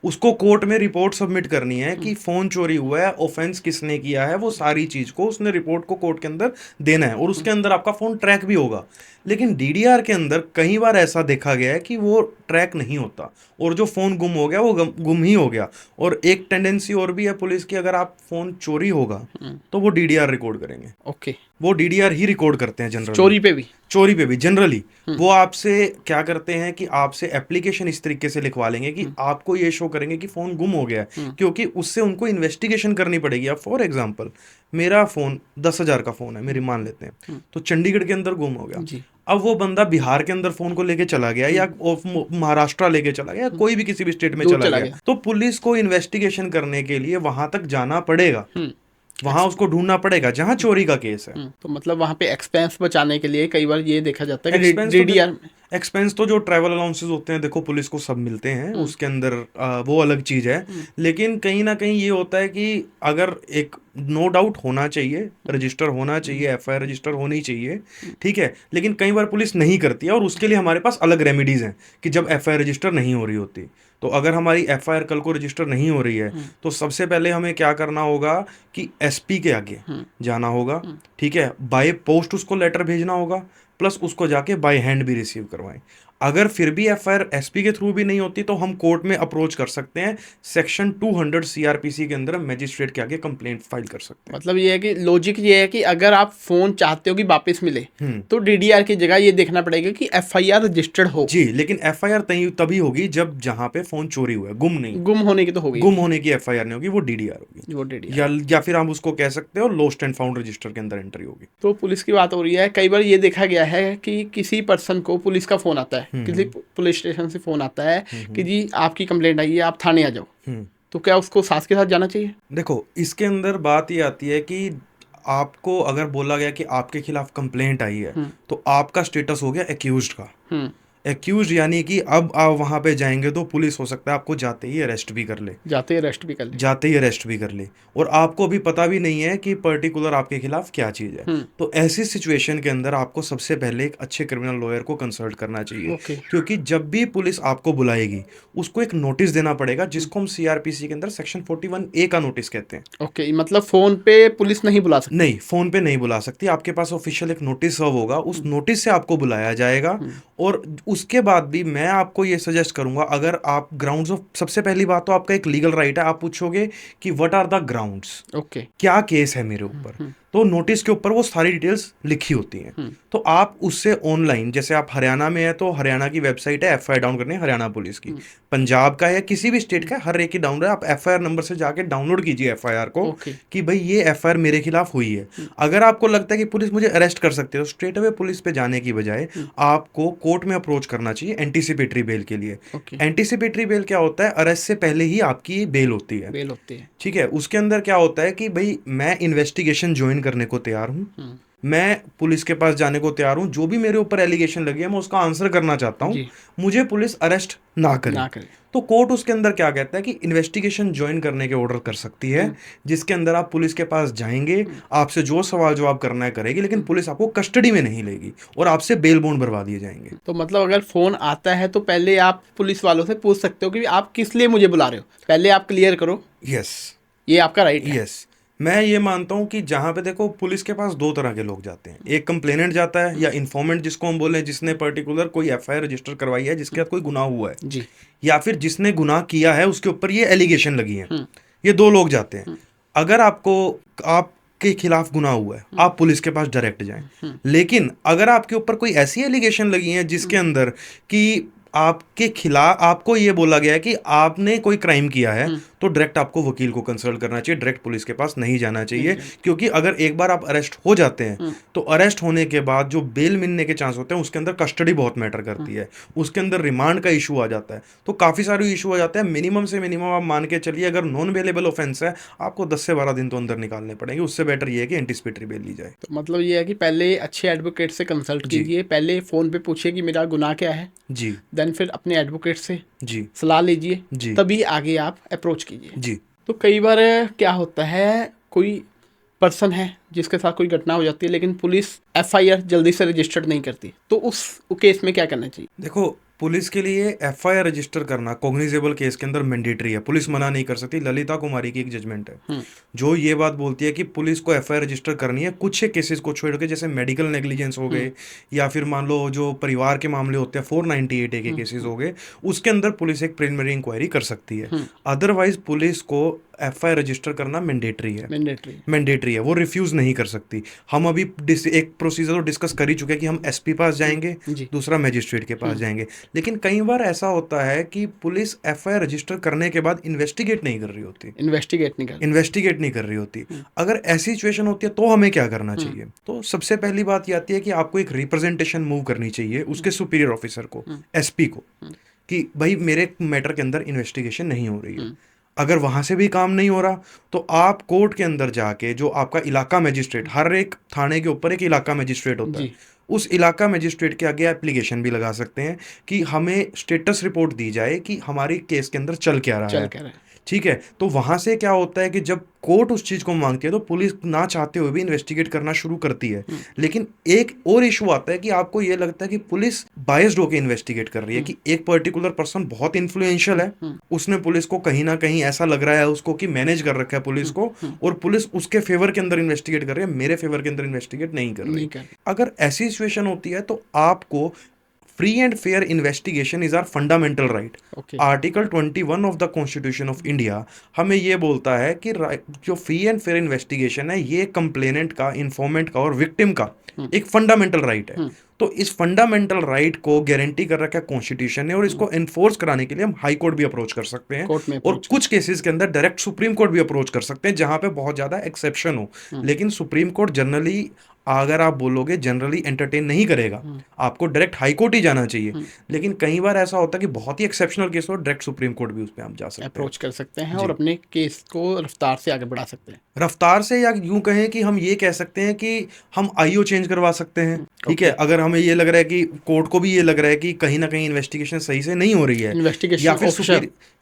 उसको कोर्ट में रिपोर्ट सबमिट करनी है कि फोन चोरी हुआ है, ऑफेंस किसने किया है, वो सारी चीज को उसने रिपोर्ट को कोर्ट के अंदर देना है, और उसके अंदर आपका फोन ट्रैक भी होगा। लेकिन डीडीआर के अंदर कई बार ऐसा देखा गया है कि वो ट्रैक नहीं होता, और जो फोन गुम हो गया वो गुम ही हो गया। और एक टेंडेंसी और भी है पुलिस की, अगर आप फोन चोरी होगा तो वो डीडीआर रिकॉर्ड करेंगे। ओके। वो डीडीआर ही रिकॉर्ड करते हैं जनरली, चोरी पे भी जनरली वो आपसे क्या करते हैं कि आपसे एप्लीकेशन इस तरीके से लिखवा लेंगे कि आपको ये शो करेंगे कि फोन गुम हो गया है, क्योंकि उससे उनको इन्वेस्टिगेशन करनी पड़ेगी। अब फॉर एग्जांपल मेरा फोन 10,000 का फोन है मेरी, मान लेते हैं, तो चंडीगढ़ के अंदर गुम हो गया। अब वो बंदा बिहार के अंदर फोन को लेके चला गया या महाराष्ट्र लेके चला गया, कोई भी किसी भी स्टेट में चला गया, तो पुलिस को इन्वेस्टिगेशन करने के लिए वहां तक जाना पड़ेगा, वहां उसको ढूंढना पड़ेगा जहां चोरी का केस है। तो मतलब वहां पे एक्सपेंस बचाने के लिए कई बार ये देखा जाता है कि डीडीआर एक्सपेंस तो जो ट्रैवल अलाउंसेस होते हैं देखो पुलिस को सब मिलते हैं, उसके अंदर वो अलग चीज है। लेकिन कहीं ना कहीं ये होता है कि अगर एक नो डाउट होना चाहिए, रजिस्टर होना चाहिए, एफआईआर रजिस्टर होनी चाहिए, ठीक है, लेकिन कई बार पुलिस नहीं करती है, और उसके लिए हमारे पास अलग रेमेडीज हैं कि जब एफआईआर रजिस्टर नहीं हो रही होती, तो अगर हमारी एफआईआर कल को रजिस्टर नहीं हो रही है तो सबसे पहले हमें क्या करना होगा कि एसपी के आगे जाना होगा, ठीक है, बाय पोस्ट उसको लेटर भेजना होगा, प्लस उसको जाके बाय हैंड भी रिसीव करवाएं। अगर फिर भी एफआईआर एसपी के थ्रू भी नहीं होती तो हम कोर्ट में अप्रोच कर सकते हैं, सेक्शन 200 सीआरपीसी के अंदर मजिस्ट्रेट के आगे कंप्लेंट फाइल कर सकते हैं। मतलब ये है कि लॉजिक ये है कि अगर आप फोन चाहते हो कि वापस मिले तो डीडीआर की जगह ये देखना पड़ेगा कि एफआईआर रजिस्टर्ड हो। जी, लेकिन एफआईआर तभी होगी जब जहां पे फोन चोरी हुआ है, गुम नहीं। गुम होने की तो होगी, गुम होने की एफआईआर नहीं होगी, वो डीडीआर होगी, वो डीडीआर या फिर हम उसको कह सकते हो लॉस्ट एंड फाउंड रजिस्टर के अंदर एंट्री होगी। तो पुलिस की बात हो रही है, कई बार ये देखा गया है कि किसी पर्सन को पुलिस का फोन आता है, किसी पुलिस स्टेशन से फोन आता है कि जी आपकी कंप्लेंट आई है, आप थाने आ जाओ, तो क्या उसको साथ के साथ जाना चाहिए? देखो, इसके अंदर बात ये आती है कि आपको अगर बोला गया कि आपके खिलाफ कंप्लेंट आई है तो आपका स्टेटस हो गया एक्यूज्ड का। एक्यूज यानी कि अब आप वहां पे जाएंगे तो पुलिस हो सकता है आपको जाते ही अरेस्ट भी कर ले, जाते ही अरेस्ट भी कर ले, और आपको भी पता भी नहीं है कि पर्टिकुलर आपके खिलाफ क्या चीज है। तो ऐसी सिचुएशन के अंदर आपको सबसे पहले एक अच्छे क्रिमिनल लॉयर को कंसल्ट करना चाहिए, क्योंकि जब भी पुलिस आपको बुलाएगी उसको एक नोटिस देना पड़ेगा, जिसको हम सीआरपीसी के अंदर सेक्शन 41A का नोटिस कहते हैं। ओके, मतलब फोन पे पुलिस नहीं बुला सकती? नहीं, फोन पे नहीं बुला सकती, आपके पास ऑफिशियल एक नोटिस सर्व होगा, उस नोटिस से आपको बुलाया जाएगा। और उसके बाद भी मैं आपको ये सजेस्ट करूंगा, अगर आप ग्राउंड्स ऑफ, सबसे पहली बात तो आपका एक लीगल राइट है, आप पूछोगे कि what are the grounds, okay, क्या केस है मेरे ऊपर, तो नोटिस के ऊपर वो सारी डिटेल्स लिखी होती हैं। तो आप उससे ऑनलाइन, जैसे आप हरियाणा में है तो हरियाणा की वेबसाइट है एफआईआर डाउन करने, हरियाणा पुलिस की, पंजाब का है, किसी भी स्टेट का है, हर एक की डाउन है। आप एफआईआर नंबर से जाके डाउनलोड कीजिए एफआईआर को ओके। कि भाई ये एफआईआर मेरे खिलाफ हुई है। अगर आपको लगता है कि पुलिस मुझे अरेस्ट कर सकती है तो स्ट्रेट अवे पुलिस पे जाने की बजाय आपको कोर्ट में अप्रोच करना चाहिए एंटीसिपेटरी बेल के लिए। ओके। एंटीसिपेटरी बेल क्या होता है? अरेस्ट से पहले ही आपकी बेल होती है। बेल होती है। ठीक है, उसके अंदर क्या होता है कि भाई मैं इन्वेस्टिगेशन ज्वाइन करने को तैयार हूँ, मैं पुलिस के पास जाने को तैयार हूँ, जो भी मेरे ऊपर एलिगेशन लगी है मैं उसका आंसर करना चाहता हूँ, जी। मुझे पुलिस अरेस्ट ना करे। ना करे। तो कोर्ट उसके अंदर क्या कहता है कि इन्वेस्टिगेशन ज्वाइन करने के ऑर्डर कर सकती है, जिसके अंदर आप पुलिस के पास जाएंगे, आपसे जो सवाल जवाब करना है करेगी, लेकिन पुलिस आपको कस्टडी में नहीं लेगी और आपसे बेल बॉन्ड भरवा दिए जाएंगे। तो मतलब अगर फ़ोन आता है तो पहले आप पुलिस वालों से पूछ सकते हो कि आप किस लिए मुझे बुला रहे हो, पहले आप क्लियर करो। यस, ये आपका राइट है। यस। मैं ये मानता हूँ कि जहाँ पे देखो पुलिस के पास दो तरह के लोग जाते हैं, एक कंप्लेनेंट जाता है या इन्फॉर्मेंट जिसको हम बोले, जिसने पर्टिकुलर कोई एफआईआर रजिस्टर करवाई है, जिसके साथ कोई गुनाह हुआ है, जी। या फिर जिसने गुनाह किया है उसके ऊपर ये एलिगेशन लगी है। ये दो लोग जाते हैं। अगर आपके खिलाफ गुनाह हुआ है, आप पुलिस के पास डायरेक्ट जाएं। लेकिन अगर आपके ऊपर कोई ऐसी एलिगेशन लगी है जिसके अंदर कि आपके खिलाफ आपको ये बोला गया है कि आपने कोई क्राइम किया है, तो डायरेक्ट आपको वकील को कंसल्ट करना चाहिए, डायरेक्ट पुलिस के पास नहीं जाना चाहिए। क्योंकि अगर एक बार आप अरेस्ट हो जाते हैं तो अरेस्ट होने के बाद जो बेल मिलने के चांस होते हैं उसके अंदर कस्टडी बहुत मैटर करती है, उसके अंदर रिमांड का इशू आ जाता है, तो काफ़ी सारे इशू आ जाते हैं। मिनिमम से मिनिमम आप मान के चलिए, अगर नॉन बेलेबल ऑफेंस है आपको 10 से 12 दिन तो अंदर निकालने पड़ेंगे। उससे बेटर ये है कि एंटीसिपेटरी बेल ली जाए। तो मतलब ये है कि पहले अच्छे एडवोकेट से कंसल्ट कीजिए, पहले फ़ोन पे पूछिए कि मेरा गुनाह क्या है, जी देन फिर अपने एडवोकेट से जी सलाह लीजिए, जी तभी आगे आप अप्रोच कीजिए। जी तो कई बार क्या होता है, कोई पर्सन है जिसके साथ कोई घटना हो जाती है लेकिन पुलिस एफआईआर जल्दी से रजिस्टर्ड नहीं करती, तो उस केस में क्या करना चाहिए? देखो, पुलिस के लिए एफआईआर रजिस्टर करना कॉग्निजेबल केस के अंदर मैंडेटरी है, पुलिस मना नहीं कर सकती। ललिता कुमारी की एक जजमेंट है जो ये बात बोलती है कि पुलिस को एफआईआर रजिस्टर करनी है, कुछ एक केसेस को छोड़ के, जैसे मेडिकल नेग्लिजेंस हो गए या फिर मान लो जो परिवार के मामले होते हैं 498 के केसेस हो गए, उसके अंदर पुलिस एक प्रिलिमिनरी इंक्वायरी कर सकती है। अदरवाइज पुलिस को एफआईआर रजिस्टर करना मैंडेटरी है, मैंडेटरी है, वो रिफ्यूज नहीं कर सकती। हम अभी एक प्रोसीजर तो डिस्कस कर ही चुके हैं कि हम एसपी पास जाएंगे, दूसरा मजिस्ट्रेट के पास जाएंगे। लेकिन कई बार ऐसा होता है कि पुलिस एफआईआर रजिस्टर करने के बाद इन्वेस्टिगेट नहीं कर रही होती। अगर ऐसी सिचुएशन होती है तो हमें क्या करना चाहिए? तो सबसे पहली बात ये आती है कि आपको एक रिप्रेजेंटेशन मूव करनी चाहिए उसके सुपीरियर ऑफिसर को, एसपी को, कि भाई मेरे मैटर के अंदर इन्वेस्टिगेशन नहीं हो रही है। अगर वहां से भी काम नहीं हो रहा तो आप कोर्ट के अंदर जाके, जो आपका इलाका मजिस्ट्रेट, हर एक थाने के ऊपर एक इलाका मजिस्ट्रेट होता है, उस इलाका मजिस्ट्रेट के आगे एप्लीकेशन भी लगा सकते हैं कि हमें स्टेटस रिपोर्ट दी जाए कि हमारी केस के अंदर चल क्या रहा है। ठीक है, तो वहां से क्या होता है कि जब कोर्ट उस चीज को मांगती है तो पुलिस ना चाहते हुए भी इन्वेस्टिगेट करना शुरू करती है। लेकिन एक और इशू आता है कि आपको ये लगता है कि पुलिस बायस्ड होकर इन्वेस्टिगेट कर रही है, कि एक पर्टिकुलर पर्सन बहुत इन्फ्लुएंशियल है, उसने पुलिस को कहीं ना कहीं ऐसा लग रहा है उसको कि मैनेज कर रखा है पुलिस को, और पुलिस उसके फेवर के अंदर इन्वेस्टिगेट कर रही है, मेरे फेवर के अंदर इन्वेस्टिगेट नहीं कर रही। अगर ऐसी सिचुएशन होती है तो आपको free and fair investigation is our fundamental right. Article 21 of the constitution of India हमें ये बोलता है कि जो फ्री एंड फेयर इन्वेस्टिगेशन है ये कंप्लेनेंट का, इन्फॉर्मेंट का और विक्टिम का एक फंडामेंटल राइट है। तो इस फंडामेंटल राइट को गारंटी कर रखा है कॉन्स्टिट्यूशन ने, और इसको एनफोर्स कराने के लिए हम हाई कोर्ट भी अप्रोच कर सकते हैं, और कुछ केसेस के अंदर डायरेक्ट सुप्रीम कोर्ट भी अप्रोच कर सकते हैं जहां पे बहुत ज्यादा एक्सेप्शन हो। लेकिन सुप्रीम कोर्ट जनरली, अगर आप बोलोगे, जनरली एंटरटेन नहीं करेगा, आपको डायरेक्ट हाई कोर्ट ही जाना चाहिए। लेकिन कई बार ऐसा होता है कि बहुत ही एक्सेप्शनल केस हो, डायरेक्ट सुप्रीम कोर्ट भी उस पर हम जा सकते हैं, अप्रोच कर सकते हैं और अपने केस को रफ्तार से आगे बढ़ा सकते हैं। रफ्तार से, या यूं कहें कि हम ये कह सकते हैं कि हम आईओ चेंज करवा सकते हैं। ठीक है, अगर हमें ये लग रहा है कि कोर्ट को भी ये लग रहा है कि कहीं ना कहीं इन्वेस्टिगेशन सही से नहीं हो रही है,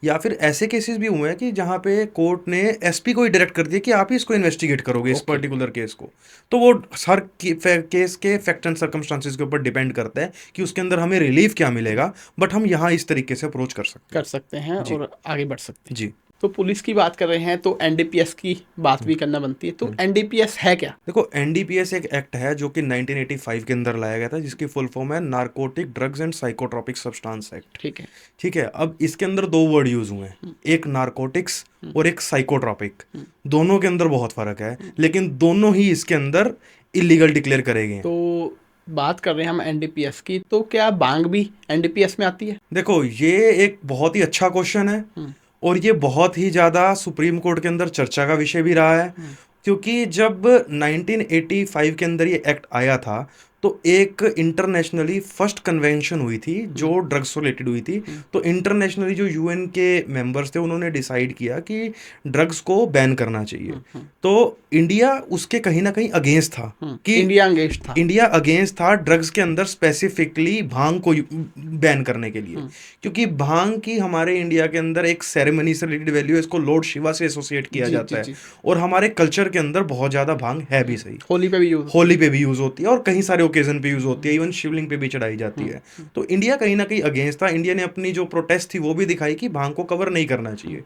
या फिर ऐसे केसेस भी हुए हैं कि जहां पे कोर्ट ने एसपी को ही डायरेक्ट कर दिया कि आप ही इसको इन्वेस्टिगेट करोगे, इस पर्टिकुलर केस को। तो वो हर केस के फैक्ट एंड सर्कमस्टांसेस के ऊपर डिपेंड करता है कि उसके अंदर हमें रिलीफ क्या मिलेगा, बट हम यहाँ इस तरीके से अप्रोच कर सकते हैं और आगे बढ़ सकते हैं। जी। तो पुलिस की बात कर रहे हैं तो एनडीपीएस की बात भी करना बनती है। तो एनडीपीएस है क्या? देखो, एनडीपीएस एक एक्ट है जो कि 1985 के अंदर लाया गया था, जिसकी फुल फॉर्म है narcotic drugs and psychotropic substance act. ठीक है। ठीक है, अब इसके अंदर दो वर्ड यूज हुए हैं, एक नारकोटिक्स और एक साइकोट्रोपिक। दोनों के अंदर बहुत फर्क है, लेकिन दोनों ही इसके अंदर इलीगल डिक्लेयर करे गए हैं। तो बात कर रहे हैं हम एनडीपीएस की, तो क्या भांग भी एनडीपीएस में आती है? देखो, ये एक बहुत ही अच्छा क्वेश्चन है और ये बहुत ही ज़्यादा सुप्रीम कोर्ट के अंदर चर्चा का विषय भी रहा है, क्योंकि जब 1985 के अंदर ये एक्ट आया था तो एक इंटरनेशनली फर्स्ट कन्वेंशन हुई थी जो ड्रग्स से रिलेटेड हुई थी। तो इंटरनेशनली जो यूएन के मेंबर्स थे उन्होंने डिसाइड किया कि ड्रग्स को बैन करना चाहिए। तो इंडिया उसके कहीं ना कहीं अगेंस्ट था कि इंडिया अगेंस्ट था ड्रग्स के अंदर स्पेसिफिकली भांग को बैन करने के लिए, क्योंकि भांग की हमारे इंडिया के अंदर एक सेरेमनी से रिलेटेड वैल्यू है, इसको लॉर्ड शिवा से एसोसिएट किया जाता है और हमारे कल्चर के अंदर बहुत ज्यादा भांग है भी सही। होली पे भी यूज होती है और कहीं सारे ओकेजन पे यूज होती है, इवन शिवलिंग पे भी चढ़ाई जाती है। तो इंडिया कहीं ना कहीं अगेंस्ट था। इंडिया ने अपनी जो प्रोटेस्ट थी वो भी दिखाई कि भांग को कवर नहीं करना चाहिए।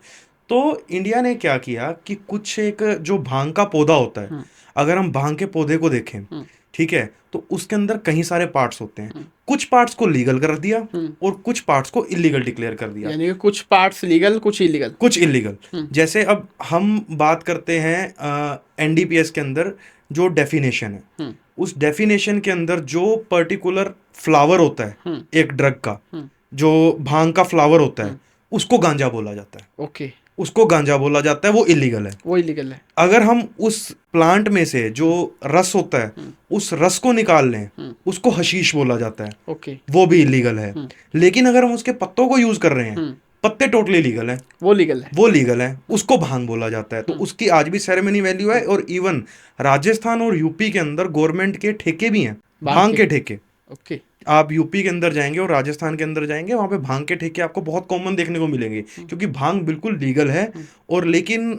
तो इंडिया ने क्या किया कि कुछ एक जो भांग का पौधा होता है, अगर हम भांग के पौधे को देखें, ठीक है, तो उसके अंदर कई सारे पार्ट्स होते हैं। कुछ पार्ट्स को लीगल कर दिया और कुछ पार्ट्स को इलीगल डिक्लेयर कर दिया, यानी कि कुछ पार्ट्स लीगल कुछ इलीगल। जैसे अब हम बात करते हैं एनडीपीएस के अंदर जो डेफिनेशन है, उस डेफिनेशन के अंदर जो पर्टिकुलर फ्लावर होता है एक ड्रग का, जो भांग का फ्लावर होता है, उसको गांजा बोला जाता है। ओके, उसको गांजा बोला जाता है, वो इलीगल है। अगर हम उस प्लांट में से जो रस होता है उस रस को निकाल लें, उसको हशीश बोला जाता है। ओके, वो भी इलीगल है। लेकिन अगर हम उसके पत्तों को यूज कर रहे हैं, पत्ते टोटली लीगल है, वो लीगल है, उसको भांग बोला जाता है। तो उसकी आज भी सेरेमनी वैल्यू है। और इवन राजस्थान और यूपी के अंदर गवर्नमेंट के ठेके भी हैं, भांग के ठेके। ओके, आप यूपी के अंदर जाएंगे और राजस्थान के अंदर जाएंगे, वहां पे भांग के ठेके आपको बहुत कॉमन देखने को मिलेंगे, क्योंकि भांग बिल्कुल लीगल है। और लेकिन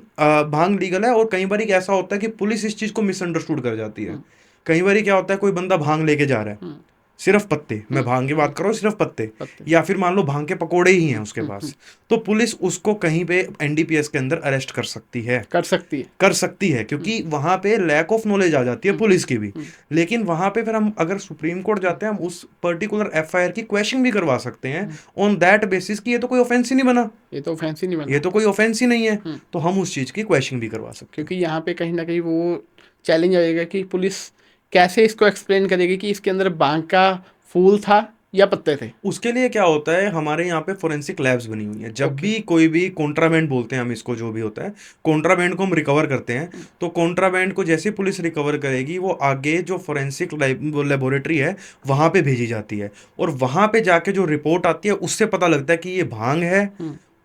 भांग लीगल है और कई बार ऐसा होता है कि पुलिस इस चीज को मिसअंडरस्टूड कर जाती है। कई बार क्या होता है, कोई बंदा भांग लेके जा रहा है, सिर्फ पत्ते, मैं भांग की बात कर रहा हूँ, सिर्फ पत्ते, या फिर मान लो भांग के पकोड़े ही हैं उसके पास, तो पुलिस उसको कहीं पे एनडीपीएस के अंदर अरेस्ट कर सकती है, क्योंकि वहां पे लैक ऑफ नॉलेज आ जाती है पुलिस की भी। लेकिन वहां पे फिर हम अगर सुप्रीम कोर्ट जाते हैं, हम उस पर्टिकुलर एफआईआर की क्वेश्चन भी करवा सकते हैं ऑन दैट बेसिस कि ये तो कोई ऑफेंस ही नहीं बना, ये तो कोई ऑफेंस ही नहीं है, तो हम उस चीज की क्वेश्चन भी करवा सकते हैं। क्योंकि यहाँ पे कहीं ना कहीं वो चैलेंज आएगा कि पुलिस कैसे इसको एक्सप्लेन करेगी कि इसके अंदर भांग का फूल था या पत्ते थे। उसके लिए क्या होता है, हमारे यहाँ पे फोरेंसिक लैब्स बनी हुई है। जब भी कोई भी कॉन्ट्राबैंड बोलते हैं हम इसको, जो भी होता है कॉन्ट्राबैंड को हम रिकवर करते हैं, तो कॉन्ट्राबैंड को जैसे पुलिस रिकवर करेगी वो आगे जो फोरेंसिक लेबोरेटरी है वहां पे भेजी जाती है, और वहां पे जाके जो रिपोर्ट आती है उससे पता लगता है कि ये भांग है,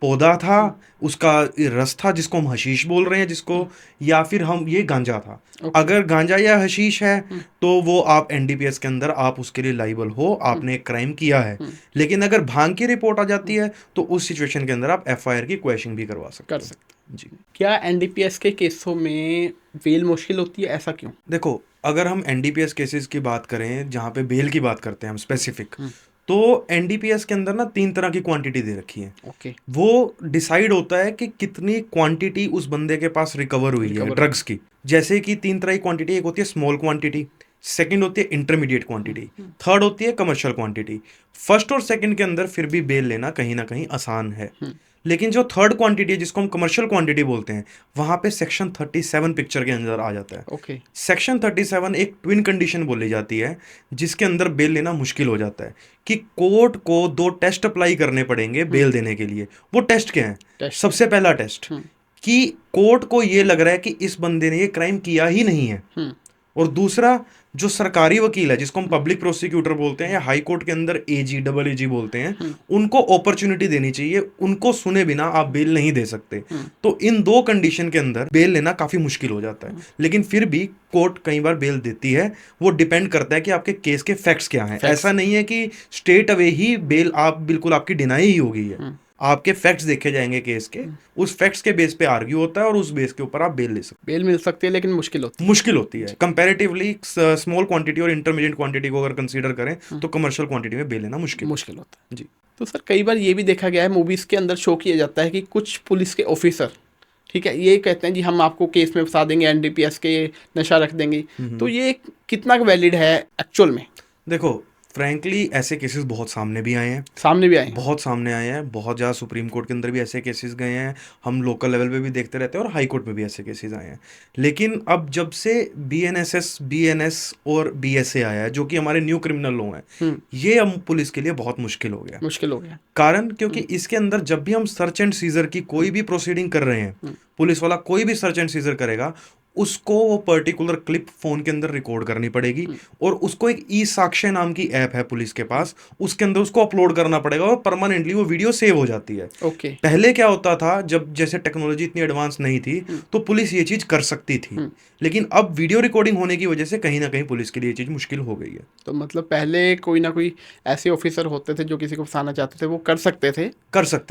पौधा था, उसका रस था जिसको हम हशीश बोल रहे हैं, जिसको, या फिर हम ये गांजा था। अगर गांजा या हशीश है तो वो आप एनडीपीएस के अंदर आप उसके लिए लाइबल हो, आपने एक क्राइम किया है। लेकिन अगर भांग की रिपोर्ट आ जाती है तो उस सिचुएशन के अंदर आप एफआईआर की क्वेश्चन भी करवा सकते हैं। जी, क्या एनडीपीएस के केसों में बेल मुश्किल होती है, ऐसा क्यों? देखो, अगर हम एनडीपीएस केसेस की बात करें, जहाँ पे बेल की बात करते हैं हम स्पेसिफिक, तो एनडीपीएस के अंदर ना 3 तरह की क्वांटिटी दे रखी है। वो डिसाइड होता है कि कितनी क्वांटिटी उस बंदे के पास रिकवर हुई है ड्रग्स की। जैसे कि 3 तरह की क्वांटिटी, एक होती है स्मॉल क्वांटिटी, सेकंड होती है इंटरमीडिएट क्वांटिटी, थर्ड होती है कमर्शियल क्वांटिटी। फर्स्ट और सेकंड के अंदर फिर भी बेल लेना कहीं ना कहीं आसान है। लेकिन जो थर्ड क्वांटिटी है, जिसको हम कमर्शियल क्वांटिटी बोलते हैं, वहां पे सेक्शन 37 पिक्चर के अंदर आ जाता है। सेक्शन 37 एक ट्विन कंडीशन बोली जाती है, जिसके अंदर बेल लेना मुश्किल हो जाता है कि कोर्ट को 2 टेस्ट अप्लाई करने पड़ेंगे बेल देने के लिए। वो टेस्ट क्या है? सबसे पहला टेस्ट कि कोर्ट को ये लग रहा है कि इस बंदे ने ये क्राइम किया ही नहीं है, और दूसरा जो सरकारी वकील है, जिसको हम पब्लिक प्रोसिक्यूटर बोलते हैं या हाई कोर्ट के अंदर एजी डबल एजी बोलते हैं, उनको अपॉर्चुनिटी देनी चाहिए, उनको सुने बिना आप बेल नहीं दे सकते। तो इन 2 कंडीशन के अंदर बेल लेना काफी मुश्किल हो जाता है। लेकिन फिर भी कोर्ट कई बार बेल देती है। वो डिपेंड करता है कि आपके केस के फैक्ट्स क्या हैं। ऐसा नहीं है कि स्ट्रेट अवे ही बेल आप बिल्कुल आपकी डिनाई ही हो गई है। आपके फैक्ट्स देखे जाएंगे केस के, उस फैक्ट्स के बेस पे आर्ग्यू होता है और उस बेस के ऊपर आप बेल ले सकते बेल मिल सकती है लेकिन मुश्किल होती हैं। मुश्किल होती है कंपैरेटिवली, स्मॉल क्वांटिटी और इंटरमीडिएट क्वांटिटी को अगर कंसीडर करें तो कमर्शियल क्वांटिटी में बेल लेना मुश्किल मुश्किल होता है। जी। तो सर कई बार ये भी देखा गया है, मूवीज़ के अंदर शो किया जाता है कि कुछ पुलिस के ऑफिसर, ठीक है, ये कहते हैं जी हम आपको केस में फंसा देंगे, एनडीपीएस के नशा रख देंगे, तो ये कितना वैलिड है एक्चुअल में? देखो फ्रैंकली ऐसे केसेस बहुत सामने भी आए हैं, सामने भी आए हैं। बहुत सामने आए हैं, बहुत ज़्यादा सुप्रीम कोर्ट के अंदर भी ऐसे केसेस गए हैं, हम लोकल लेवल पे भी देखते रहते हैं और हाई कोर्ट में भी ऐसे केसेस आए हैं। लेकिन अब जब से बीएनएसएस, बीएनएस और बीएसए आया है जो कि हमारे न्यू क्रिमिनल लॉ हैं, ये अब पुलिस के लिए बहुत मुश्किल हो गया। मुश्किल हो गया कारण क्योंकि इसके अंदर जब भी हम सर्च एंड सीजर की कोई भी प्रोसीडिंग कर रहे हैं, पुलिस वाला कोई भी सर्च एंड सीजर करेगा, उसको वो पर्टिकुलर क्लिप फोन के अंदर रिकॉर्ड करनी पड़ेगी और उसको एक ई साक्ष्य नाम की ऐप है पुलिस के पास, उसके अंदर उसको अपलोड करना पड़ेगा और परमानेंटली वो वीडियो सेव हो जाती है। ओके। पहले क्या होता था, जब जैसे टेक्नोलॉजी इतनी एडवांस नहीं थी तो पुलिस ये चीज कर सकती थी, लेकिन अब वीडियो रिकॉर्डिंग होने की वजह से कहीं ना कहीं पुलिस के लिए ये चीज मुश्किल हो गई है। तो मतलब पहले कोई ना कोई ऐसे ऑफिसर होते थे जो किसी को फंसाना चाहते थे, वो कर सकते थे,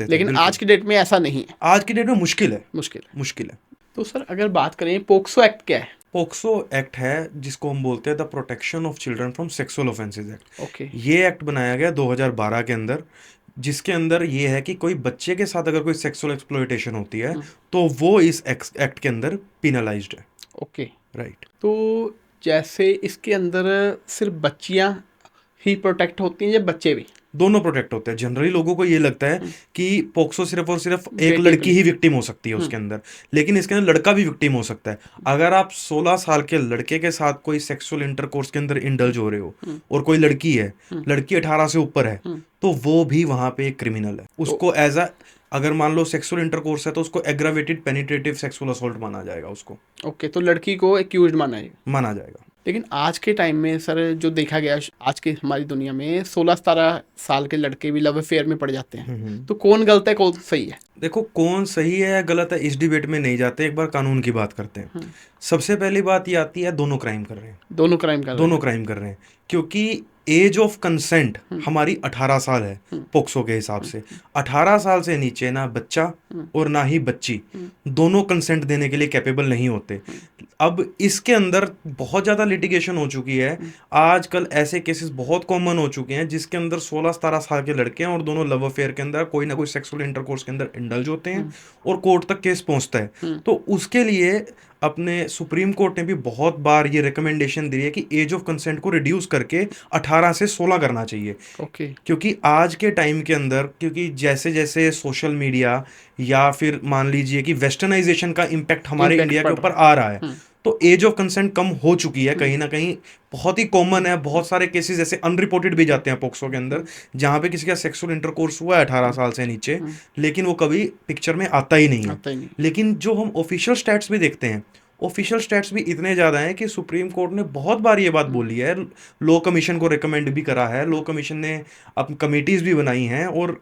लेकिन बिल्कुल। आज की डेट में ऐसा नहीं है। आज की डेट में मुश्किल है, मुश्किल है। मुश्किल है। तो सर अगर बात करें, पोक्सो एक्ट क्या है? पोक्सो एक्ट है जिसको हम बोलते हैं the protection of children from sexual offences act. Okay. ये एक्ट बनाया गया 2012 के अंदर, जिसके अंदर ये है कि कोई बच्चे के साथ अगर कोई सेक्सुअल एक्सप्लॉयटेशन होती है तो वो इस एक्ट के अंदर पिनलाइज्ड है। ओके। राइट। तो जैसे इसके अंदर सिर्फ बच्चियां ही प्रोटेक्ट होती हैं या बच्चे भी? दोनों प्रोटेक्ट होते हैं। जनरली लोगों को ये लगता है कि पोक्सो सिर्फ और सिर्फ एक बेटी लड़की पे। ही विक्टिम हो सकती है उसके अंदर, लेकिन इसके अंदर लड़का भी विक्टिम हो सकता है। अगर आप 16 साल के लड़के के साथ कोई सेक्सुअल इंटरकोर्स के अंदर इंडल्ज हो रहे हो और कोई लड़की है, लड़की 18 से ऊपर है, तो वो भी वहां पे एक क्रिमिनल है। उसको एज अ, अगर मान लो सेक्सुअल इंटरकोर्स है तो उसको एग्रावेटेड पेनिट्रेटिव सेक्सुअल असॉल्ट माना जाएगा उसको। ओके, तो लड़की को एक्यूज्ड माना जाएगा। लेकिन आज के टाइम में सर जो देखा गया, आज की हमारी दुनिया में 16-17 साल के लड़के भी लव अफेयर में पड़ जाते हैं, तो कौन गलत है कौन सही है? देखो कौन सही है या गलत है इस डिबेट में नहीं जाते, एक बार कानून की बात करते हैं। सबसे पहली बात ये आती है, दोनों क्राइम कर रहे हैं। दोनों क्राइम कर रहे हैं क्योंकि एज ऑफ कंसेंट हमारी 18 साल है पोक्सो के हिसाब से। 18 साल से नीचे ना बच्चा और ना ही बच्ची, दोनों कंसेंट देने के लिए कैपेबल नहीं होते। अब इसके अंदर बहुत ज़्यादा लिटिगेशन हो चुकी है, आजकल ऐसे केसेस बहुत कॉमन हो चुके हैं जिसके अंदर 16-17 साल के लड़के हैं और दोनों लव अफेयर के अंदर कोई ना कोई सेक्सुअल इंटरकोर्स के अंदर इंडल्ज होते हैं और कोर्ट तक केस पहुंचता है। तो उसके लिए अपने सुप्रीम कोर्ट ने भी बहुत बार ये रिकमेंडेशन दी है कि एज ऑफ कंसेंट को रिड्यूस करके 18 से 16 करना चाहिए। ओके। क्योंकि आज के टाइम के अंदर, क्योंकि जैसे जैसे सोशल मीडिया या फिर मान लीजिए कि वेस्टर्नाइजेशन का इम्पैक्ट हमारे इंडिया के ऊपर आ रहा है, तो एज ऑफ कंसेंट कम हो चुकी है कहीं ना कहीं। बहुत ही कॉमन है, बहुत सारे केसेस ऐसे अनरिपोर्टेड भी जाते हैं पोक्सो के अंदर, जहां पे किसी का सेक्सुअल इंटरकोर्स हुआ है 18 साल से नीचे, लेकिन वो कभी पिक्चर में आता ही नहीं है। लेकिन जो हम ऑफिशियल स्टैट्स भी देखते हैं, ऑफिशियल स्टैट्स भी इतने ज़्यादा हैं कि सुप्रीम कोर्ट ने बहुत बार ये बात बोली है, लॉ कमीशन को रिकमेंड भी करा है, लॉ कमीशन ने अब कमेटीज़ भी बनाई हैं और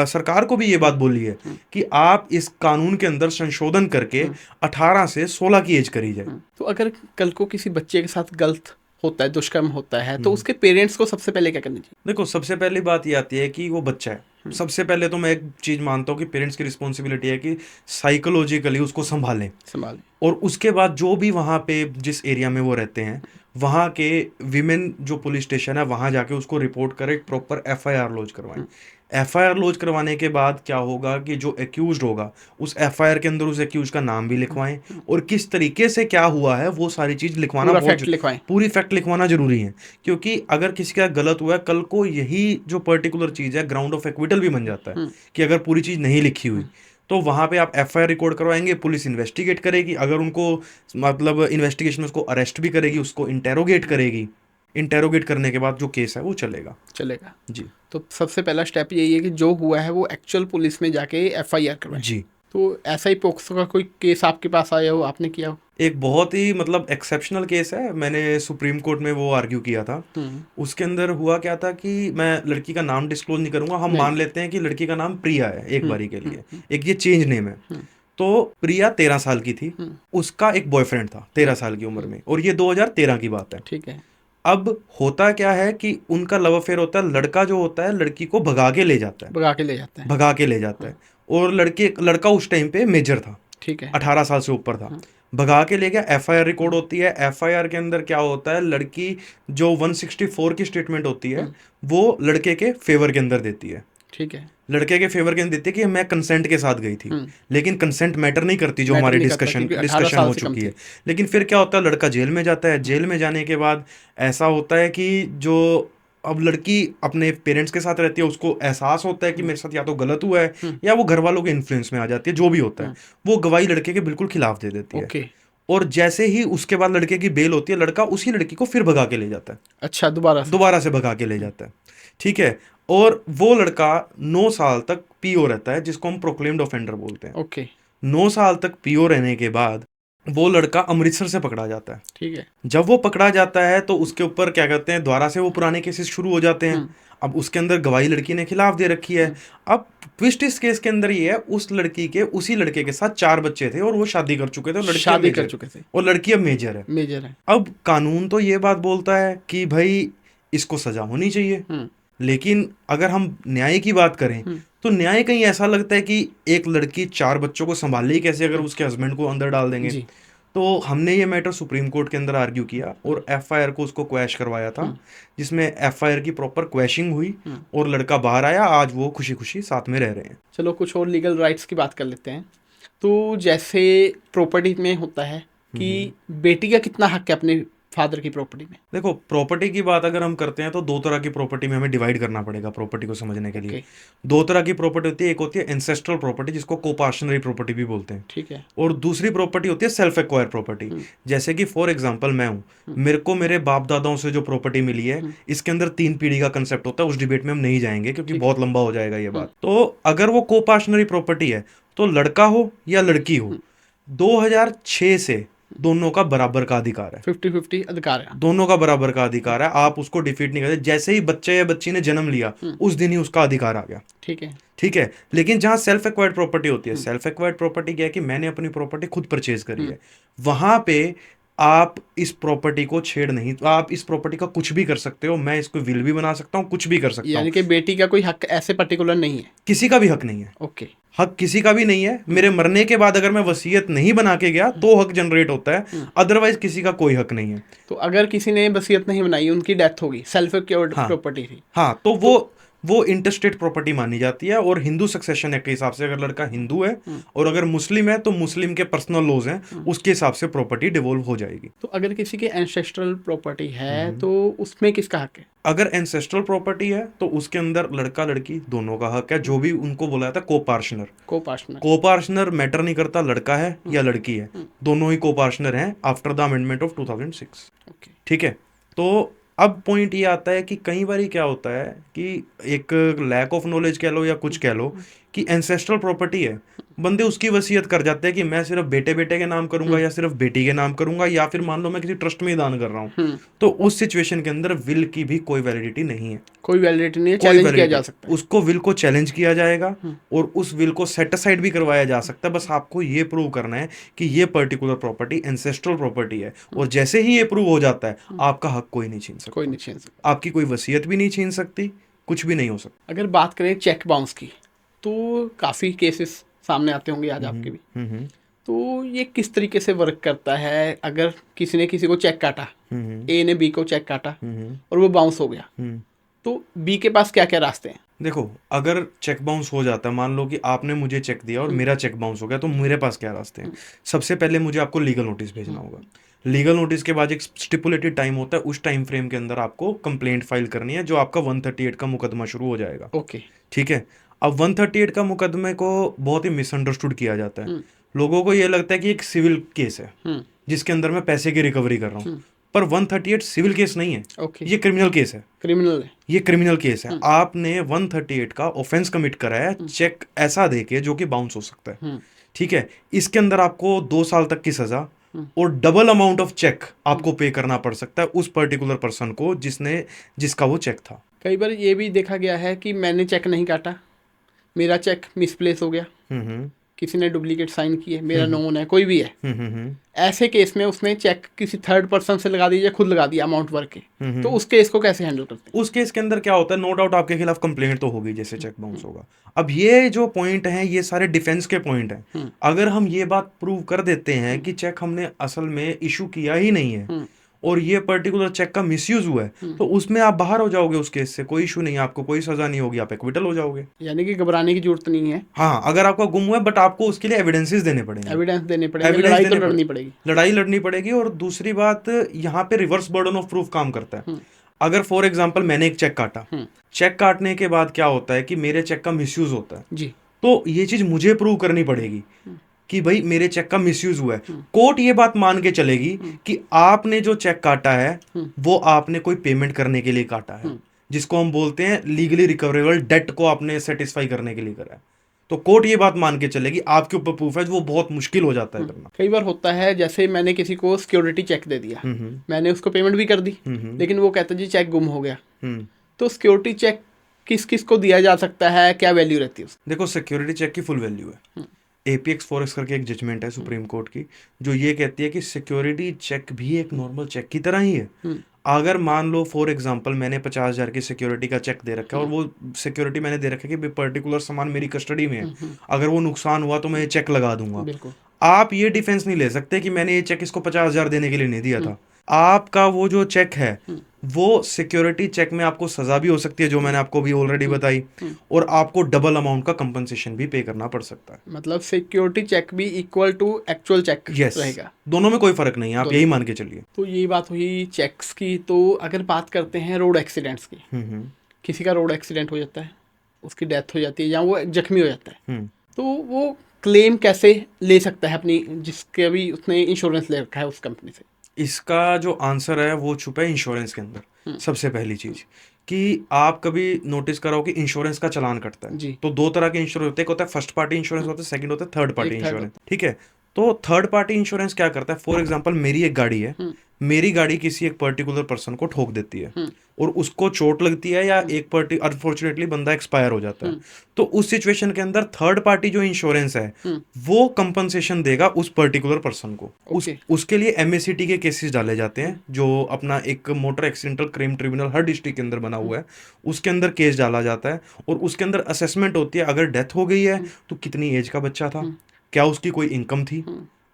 सरकार को भी ये बात बोली है कि आप इस कानून के अंदर संशोधन करके 18 से 16 की एज करी जाए। तो अगर कल को किसी बच्चे के साथ गलत होता है, दुष्कर्म होता है, तो उसके पेरेंट्स को सबसे पहले क्या करना चाहिए? देखो सबसे पहली बात ये आती है कि वो बच्चा है। सबसे पहले तो मैं एक चीज मानता हूँ कि पेरेंट्स की रिस्पॉन्सिबिलिटी है कि साइकोलॉजिकली उसको संभालें, और उसके बाद जो भी वहाँ पे जिस एरिया में वो रहते हैं वहाँ के विमेन जो पुलिस स्टेशन है वहाँ जाके उसको रिपोर्ट करें, एक प्रॉपर एफआईआर लॉन्च करवाएं। एफआईआर लॉन्च करवाने के बाद क्या होगा कि जो एक्यूज्ड होगा उस एफआईआर के अंदर उस एक्यूज्ड का नाम भी लिखवाएं और किस तरीके से क्या हुआ है वो सारी चीज लिखवाना, पूरी फैक्ट लिखवाना जरूरी है। क्योंकि अगर किसी का गलत हुआ है, कल को यही जो पर्टिकुलर चीज है ग्राउंड ऑफ एक्विटल भी बन जाता है कि अगर पूरी चीज नहीं लिखी हुई तो वहां पे आप एफआईआर रिकॉर्ड करवाएंगे, पुलिस इन्वेस्टिगेट करेगी, अगर उनको मतलब इन्वेस्टिगेशन में उसको अरेस्ट भी करेगी, उसको इंटेरोगेट करेगी, इंटेरोगेट करने के बाद जो केस है वो चलेगा जी। तो सबसे पहला स्टेप यही है कि जो हुआ है वो एक्चुअल पुलिस में जाके एफआईआर करवाएं जी। तो ऐसा ही पोक्सो का कोई केस आपके पास आया हो, आपने किया हो? एक बहुत ही मतलब एक्सेप्शनल केस है, मैंने सुप्रीम कोर्ट में वो आर्ग्यू किया था। उसके अंदर हुआ क्या था कि मैं लड़की का नाम डिस्क्लोज नहीं करूंगा, हम मान लेते हैं कि लड़की का नाम प्रिया है एक बारी के लिए, एक ये चेंज नेम है। तो प्रिया 13 साल की थी, उसका एक बॉयफ्रेंड था 13 साल की उम्र में, और ये 2013 की बात है। ठीक है। अब होता क्या है कि उनका लव अफेयर होता है, लड़का जो होता है लड़की को भगा के ले जाता है, भगा के ले जाते हैं। भगा के ले जाता है। और लड़का उस टाइम पे मेजर था, ठीक है। 18 साल से ऊपर था, भगा के ले गया। एफआईआर रिकॉर्ड होती है, एफआईआर के अंदर क्या होता है, लड़की जो 164 की स्टेटमेंट होती है वो लड़के के फेवर के अंदर देती है। ठीक है। लड़के के फेवर के अंदर देती है कि मैं कंसेंट के साथ गई थी, लेकिन कंसेंट मैटर नहीं करती, जो हमारी डिस्कशन हो चुकी है। लेकिन फिर क्या होता है, लड़का जेल में जाता है। जेल में जाने के बाद ऐसा होता है कि जो अब लड़की अपने पेरेंट्स के साथ रहती है, उसको एहसास होता है कि मेरे साथ या तो गलत हुआ है या वो घर वालों के इन्फ्लुएंस में आ जाती है, जो भी होता है, वो गवाही लड़के के बिल्कुल खिलाफ दे देती है। ओके। और जैसे ही उसके बाद लड़के की बेल होती है, लड़का उसी लड़की को फिर भगा के ले जाता है। अच्छा, दोबारा से भगा के ले जाता है। ठीक है। और वो लड़का 9 साल तक पीओ रहता है, जिसको हम प्रोक्लेम्ड ऑफेंडर बोलते हैं। ओके। 9 साल तक पीओ रहने के बाद वो लड़का अमृतसर से पकड़ा जाता है। ठीक है। जब वो पकड़ा जाता है तो उसके ऊपर क्या कहते हैं, दोबारा से वो पुराने केसेस शुरू हो जाते हैं। अब उसके अंदर गवाही लड़की ने खिलाफ दे रखी है। अब ट्विस्ट इस केस के अंदर ये है, उस लड़की के उसी लड़के के साथ 4 बच्चे थे और वो शादी कर चुके थे, और शादी कर चुके थे, और लड़की अब मेजर है। अब कानून तो ये बात बोलता है कि भाई इसको सजा होनी चाहिए, लेकिन अगर हम न्याय की बात करें तो न्याय कहीं ऐसा लगता है कि एक लड़की 4 बच्चों को संभाल ली कैसे अगर उसके हस्बैंड को अंदर डाल देंगे। तो हमने ये मैटर सुप्रीम कोर्ट के अंदर आर्ग्यू किया और एफआईआर को उसको क्वैश करवाया था, जिसमें एफआईआर की प्रॉपर क्वैशिंग हुई और लड़का बाहर आया। आज वो खुशी खुशी साथ में रह रहे हैं। चलो कुछ और लीगल राइट्स की बात कर लेते हैं। तो जैसे प्रॉपर्टी में होता है कि बेटी का कितना हक है अपने फादर की प्रॉपर्टी में। देखो, प्रॉपर्टी की बात अगर हम करते हैं तो 2 तरह की प्रॉपर्टी में हमें डिवाइड करना पड़ेगा प्रॉपर्टी को समझने के लिए। 2 तरह की प्रॉपर्टी होती है, एक होती है एंसेस्ट्रल प्रॉपर्टी, जिसको कोपार्शनरी प्रॉपर्टी भी बोलते हैं। ठीक है। और दूसरी प्रॉपर्टी होती है सेल्फ एक्वायर प्रॉपर्टी। जैसे कि फॉर एग्जांपल मैं हूँ, मेरे को मेरे बाप दादाओं से जो प्रॉपर्टी मिली है, इसके अंदर 3 पीढ़ी का कंसेप्ट होता है। उस डिबेट में हम नहीं जाएंगे क्योंकि बहुत लंबा हो जाएगा ये बात। तो अगर वो कोपार्शनरी प्रॉपर्टी है तो लड़का हो या लड़की हो, 2006 से दोनों का बराबर का अधिकार है, 50-50 अधिकार है, दोनों का बराबर का अधिकार है। आप उसको डिफीट नहीं करते। जैसे ही बच्चे या बच्ची ने जन्म लिया उस दिन ही उसका अधिकार आ गया। ठीक है। लेकिन जहां सेल्फ एक्वायर्ड प्रॉपर्टी होती है, सेल्फ एक्वायर्ड प्रॉपर्टी क्या है कि मैंने अपनी प्रॉपर्टी खुद परचेज करी है, वहां पे आप इस प्रॉपर्टी को छेड़ नहीं, तो आप इस प्रॉपर्टी का कुछ भी कर सकते हो। मैं इसको विल भी बना सकता हूँ, कुछ भी कर सकता हूँ। यानी कि बेटी का कोई हक ऐसे पर्टिकुलर नहीं है, किसी का भी हक नहीं है। ओके। हक किसी का भी नहीं है। मेरे मरने के बाद अगर मैं वसीयत नहीं बना के गया तो हक जनरेट होता है, अदरवाइज किसी का कोई हक नहीं है। तो अगर किसी ने वसीयत नहीं बनाई, उनकी डेथ होगी, सेल्फ एक्वायर्ड प्रॉपर्टी थी, हाँ, तो वो इंटरस्टेट प्रॉपर्टी मानी जाती है। और हिंदू सक्सेशन एक्ट के हिसाब से अगर लड़का हिंदू है और अगर मुस्लिम है तो मुस्लिम के पर्सनल लॉज हैं, उसके हिसाब से प्रॉपर्टी डिवोल्व हो जाएगी। तो अगर किसी के एंसेस्ट्रल प्रॉपर्टी है तो उसमें किसका हक है? अगर एंसेस्ट्रल प्रॉपर्टी है तो उसके अंदर लड़का लड़की दोनों का हक है, जो भी उनको बोला जाता है कोपार्शनर मैटर नहीं करता लड़का है या लड़की है, दोनों ही कोपार्शनर हैं आफ्टर द अमेंडमेंट ऑफ 2006। ठीक है। तो अब पॉइंट ये आता है कि कई बार क्या होता है कि एक लैक ऑफ नॉलेज कह लो या कुछ कह लो कि एंसेस्ट्रल प्रॉपर्टी है, बंदे उसकी वसीयत कर जाते हैं कि मैं सिर्फ बेटे के नाम करूंगा या सिर्फ बेटी के नाम करूंगा, या फिर मान लो मैं किसी ट्रस्ट में दान कर रहा हूँ, तो उस सिचुएशन के अंदर विल की भी कोई वैलिडिटी नहीं है, कोई वैलिडिटी नहीं है, चैलेंज किया जा सकता है। उसको विल को चैलेंज किया जाएगा और उस विल को सेट असाइड भी करवाया जा सकता है। बस आपको ये प्रूव करना है कि ये पर्टिकुलर प्रॉपर्टी एंसेस्ट्रल प्रॉपर्टी है, और जैसे ही ये प्रूव हो जाता है आपका हक कोई नहीं छीन सकता, आपकी कोई वसीयत भी नहीं छीन सकती, कुछ भी नहीं हो सकता। अगर बात करें चेक बाउंस की, तो काफ़ी केसेस सामने आते होंगे आज आपके भी, तो ये किस तरीके से वर्क करता है? अगर किसी ने किसी को चेक काटा, ए ने बी को चेक काटा और वो बाउंस हो गया, तो बी के पास क्या क्या रास्ते हैं? देखो, अगर चेक बाउंस हो जाता है, मान लो कि आपने मुझे चेक दिया और मेरा चेक बाउंस हो गया, तो मेरे पास क्या रास्ते हैं? सबसे पहले मुझे आपको लीगल नोटिस भेजना होगा। लीगल नोटिस के बाद एक स्टिपुलेटेड टाइम होता है, उस टाइम फ्रेम के अंदर आपको कंप्लेंट फाइल करनी है, जो आपका 138 का मुकदमा शुरू हो जाएगा। ओके। ठीक है। अब 138 का मुकदमे को बहुत ही मिसअंडरस्टूड किया जाता है। लोगों को ये लगता है कि एक सिविल केस है जिसके अंदर मैं पैसे की रिकवरी कर रहा हूँ, पर 138 सिविल केस नहीं है। ये क्रिमिनल केस है। ये क्रिमिनल केस है। आपने 138 का ऑफेंस कमिट करा है चेक ऐसा देके जो कि बाउंस हो सकता है। ठीक है। इसके अंदर आपको 2 साल तक की सजा और डबल अमाउंट ऑफ चेक आपको पे करना पड़ सकता है उस पर्टिकुलर पर्सन को जिसका वो चेक था। कई बार ये भी देखा गया है कि मैंने चेक नहीं काटा, मेरा चेक मिसप्लेस हो गया, किसी ने डुप्लीकेट साइन किए, मेरा नोन है, कोई भी है, ऐसे केस में उसने चेक किसी थर्ड पर्सन से लगा दिया या खुद लगा दिया अमाउंट भर के, तो उस केस को कैसे हैंडल करते हैं? उस केस के अंदर क्या होता है, नो डाउट आपके खिलाफ कंप्लेंट तो होगी, जैसे चेक बाउंस होगा। अब ये जो पॉइंट हैं ये सारे डिफेंस के पॉइंट हैं। अगर हम ये बात प्रूव कर देते हैं कि चेक हमने असल में इशू किया ही नहीं है और ये पर्टिकुलर चेक का मिसयूज हुआ है, तो उसमें आप बाहर हो जाओगे उस केस से, कोई इशू नहीं है, आपको कोई सजा नहीं होगी, आप एक्विटल हो जाओगे। यानी कि घबराने की जरूरत नहीं है। हाँ, अगर आपका गुम हुआ है, बट आपको उसके लिए एविडेंसेस देने पड़ेंगे, एविडेंस देने पड़ेंगे, Evidence लड़ाई तो देने लड़नी पड़े- पड़ेगी। लड़ाई लड़नी पड़ेगी। और दूसरी बात, यहाँ पे रिवर्स बर्डन ऑफ प्रूफ काम करता है। अगर फॉर एग्जांपल मैंने एक चेक काटा, चेक काटने के बाद क्या होता है कि मेरे चेक का मिसयूज होता है, जी, तो ये चीज मुझे प्रूव करनी पड़ेगी कि भाई मेरे चेक का मिसयूज हुआ है। कोर्ट ये बात मान के चलेगी कि आपने जो चेक काटा है वो आपने कोई पेमेंट करने के लिए काटा है, जिसको हम बोलते हैं लीगली रिकवरेबल डेट को आपने सेटिस्फाई करने के लिए करा है। तो कोर्ट ये बात मान के चलेगी, आपके ऊपर प्रूफ है, वो बहुत मुश्किल हो जाता है करना। कई बार होता है जैसे मैंने किसी को सिक्योरिटी चेक दे दिया, मैंने उसको पेमेंट भी कर दी, लेकिन वो कहता जी चेक गुम हो गया, तो सिक्योरिटी चेक किस किस को दिया जा सकता है, क्या वैल्यू रहती है उसकी? देखो, सिक्योरिटी चेक की फुल वैल्यू है। एपीएक्स फॉरेक्स करके एक जजमेंट है सुप्रीम कोर्ट की, जो ये कहती है कि सिक्योरिटी चेक भी एक नॉर्मल चेक की तरह ही है। अगर मान लो फॉर एग्जांपल मैंने 50,000 की सिक्योरिटी का चेक दे रखा है और वो सिक्योरिटी मैंने दे रखा है कि पर्टिकुलर सामान मेरी कस्टडी में है, अगर वो नुकसान हुआ तो मैं ये चेक लगा दूंगा। बिल्कुल। आप ये डिफेंस नहीं ले सकते कि मैंने ये चेक इसको 50,000 देने के लिए नहीं दिया था। आपका वो जो चेक है वो सिक्योरिटी चेक में आपको सजा भी हो सकती है, जो मैंने आपको भी ऑलरेडी बताई, और आपको डबल अमाउंट का कंपनसेशन भी पे करना पड़ सकता है। मतलब सिक्योरिटी चेक भी equal to actual check yes, रहेगा, दोनों में कोई फर्क नहीं है, आप यही मान के चलिए। तो ये बात हुई चेक्स की। तो अगर बात करते हैं रोड एक्सीडेंट्स की, किसी का रोड एक्सीडेंट हो जाता है, उसकी डेथ हो जाती है या वो जख्मी हो जाता है, तो वो क्लेम कैसे ले सकता है अपनी, जिसके भी उसने इंश्योरेंस ले रखा है उस कंपनी से? इसका जो आंसर है वो छुपा है इंश्योरेंस के अंदर। सबसे पहली चीज कि आप कभी नोटिस करो कि इंश्योरेंस का चालान कटता है, जी। तो दो तरह के इंश्योरेंस होते हैं, एक होता है फर्स्ट पार्टी इंश्योरेंस होता है, सेकंड होता है थर्ड पार्टी इंश्योरेंस। ठीक है, तो थर्ड पार्टी इंश्योरेंस क्या करता है, फॉर एग्जांपल मेरी एक गाड़ी है, मेरी गाड़ी किसी एक पर्टिकुलर पर्सन को ठोक देती है और उसको चोट लगती है या एक अनफॉर्चुनेटली बंदा एक्सपायर हो जाता है, तो उस सिचुएशन के अंदर थर्ड पार्टी जो इंश्योरेंस है वो कंपनसेशन देगा उस पर्टिकुलर पर्सन को। उसके लिए एमएसीटी के केसेस डाले जाते हैं, जो अपना एक मोटर एक्सीडेंटल क्लेम ट्रिब्यूनल हर डिस्ट्रिक्ट के अंदर बना हुआ है, उसके अंदर केस डाला जाता है और उसके अंदर असेसमेंट होती है, अगर डेथ हो गई है तो कितनी एज का बच्चा था, क्या उसकी कोई इनकम थी,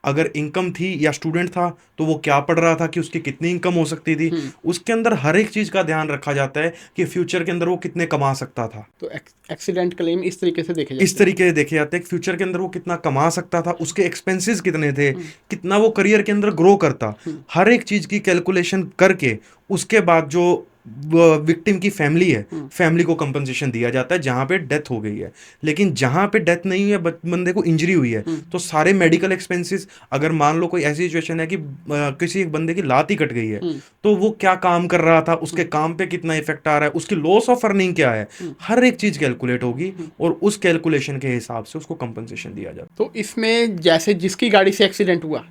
अगर इनकम थी या स्टूडेंट था तो वो क्या पढ़ रहा था कि उसकी कितनी इनकम हो सकती थी। उसके अंदर हर एक चीज का ध्यान रखा जाता है कि फ्यूचर के अंदर वो कितने कमा सकता था। तो एक्सीडेंट क्लेम इस तरीके से देखे जाते इस तरीके से देखे जाते हैं, फ्यूचर के अंदर वो कितना कमा सकता था, उसके एक्सपेंसेस कितने थे, कितना वो करियर के अंदर ग्रो करता, हर एक चीज की कैलकुलेशन करके उसके बाद जो विक्टिम की फैमिली है, फैमिली को कंपनसेशन दिया जाता है जहां पे डेथ हो गई है। लेकिन जहां पे डेथ नहीं हुई है, बंदे को इंजरी हुई है, तो सारे मेडिकल एक्सपेंसेस, अगर मान लो कोई ऐसी सिचुएशन है कि किसी एक बंदे की लात ही कट गई है, तो वो क्या काम कर रहा था, उसके काम पे कितना इफेक्ट आ रहा है, उसकी लॉस ऑफ अर्निंग क्या है, हर एक चीज कैलकुलेट होगी और उस कैलकुलेशन के हिसाब से उसको कंपनसेशन दिया जाता है। तो इसमें जैसे जिसकी गाड़ी से एक्सीडेंट हुआ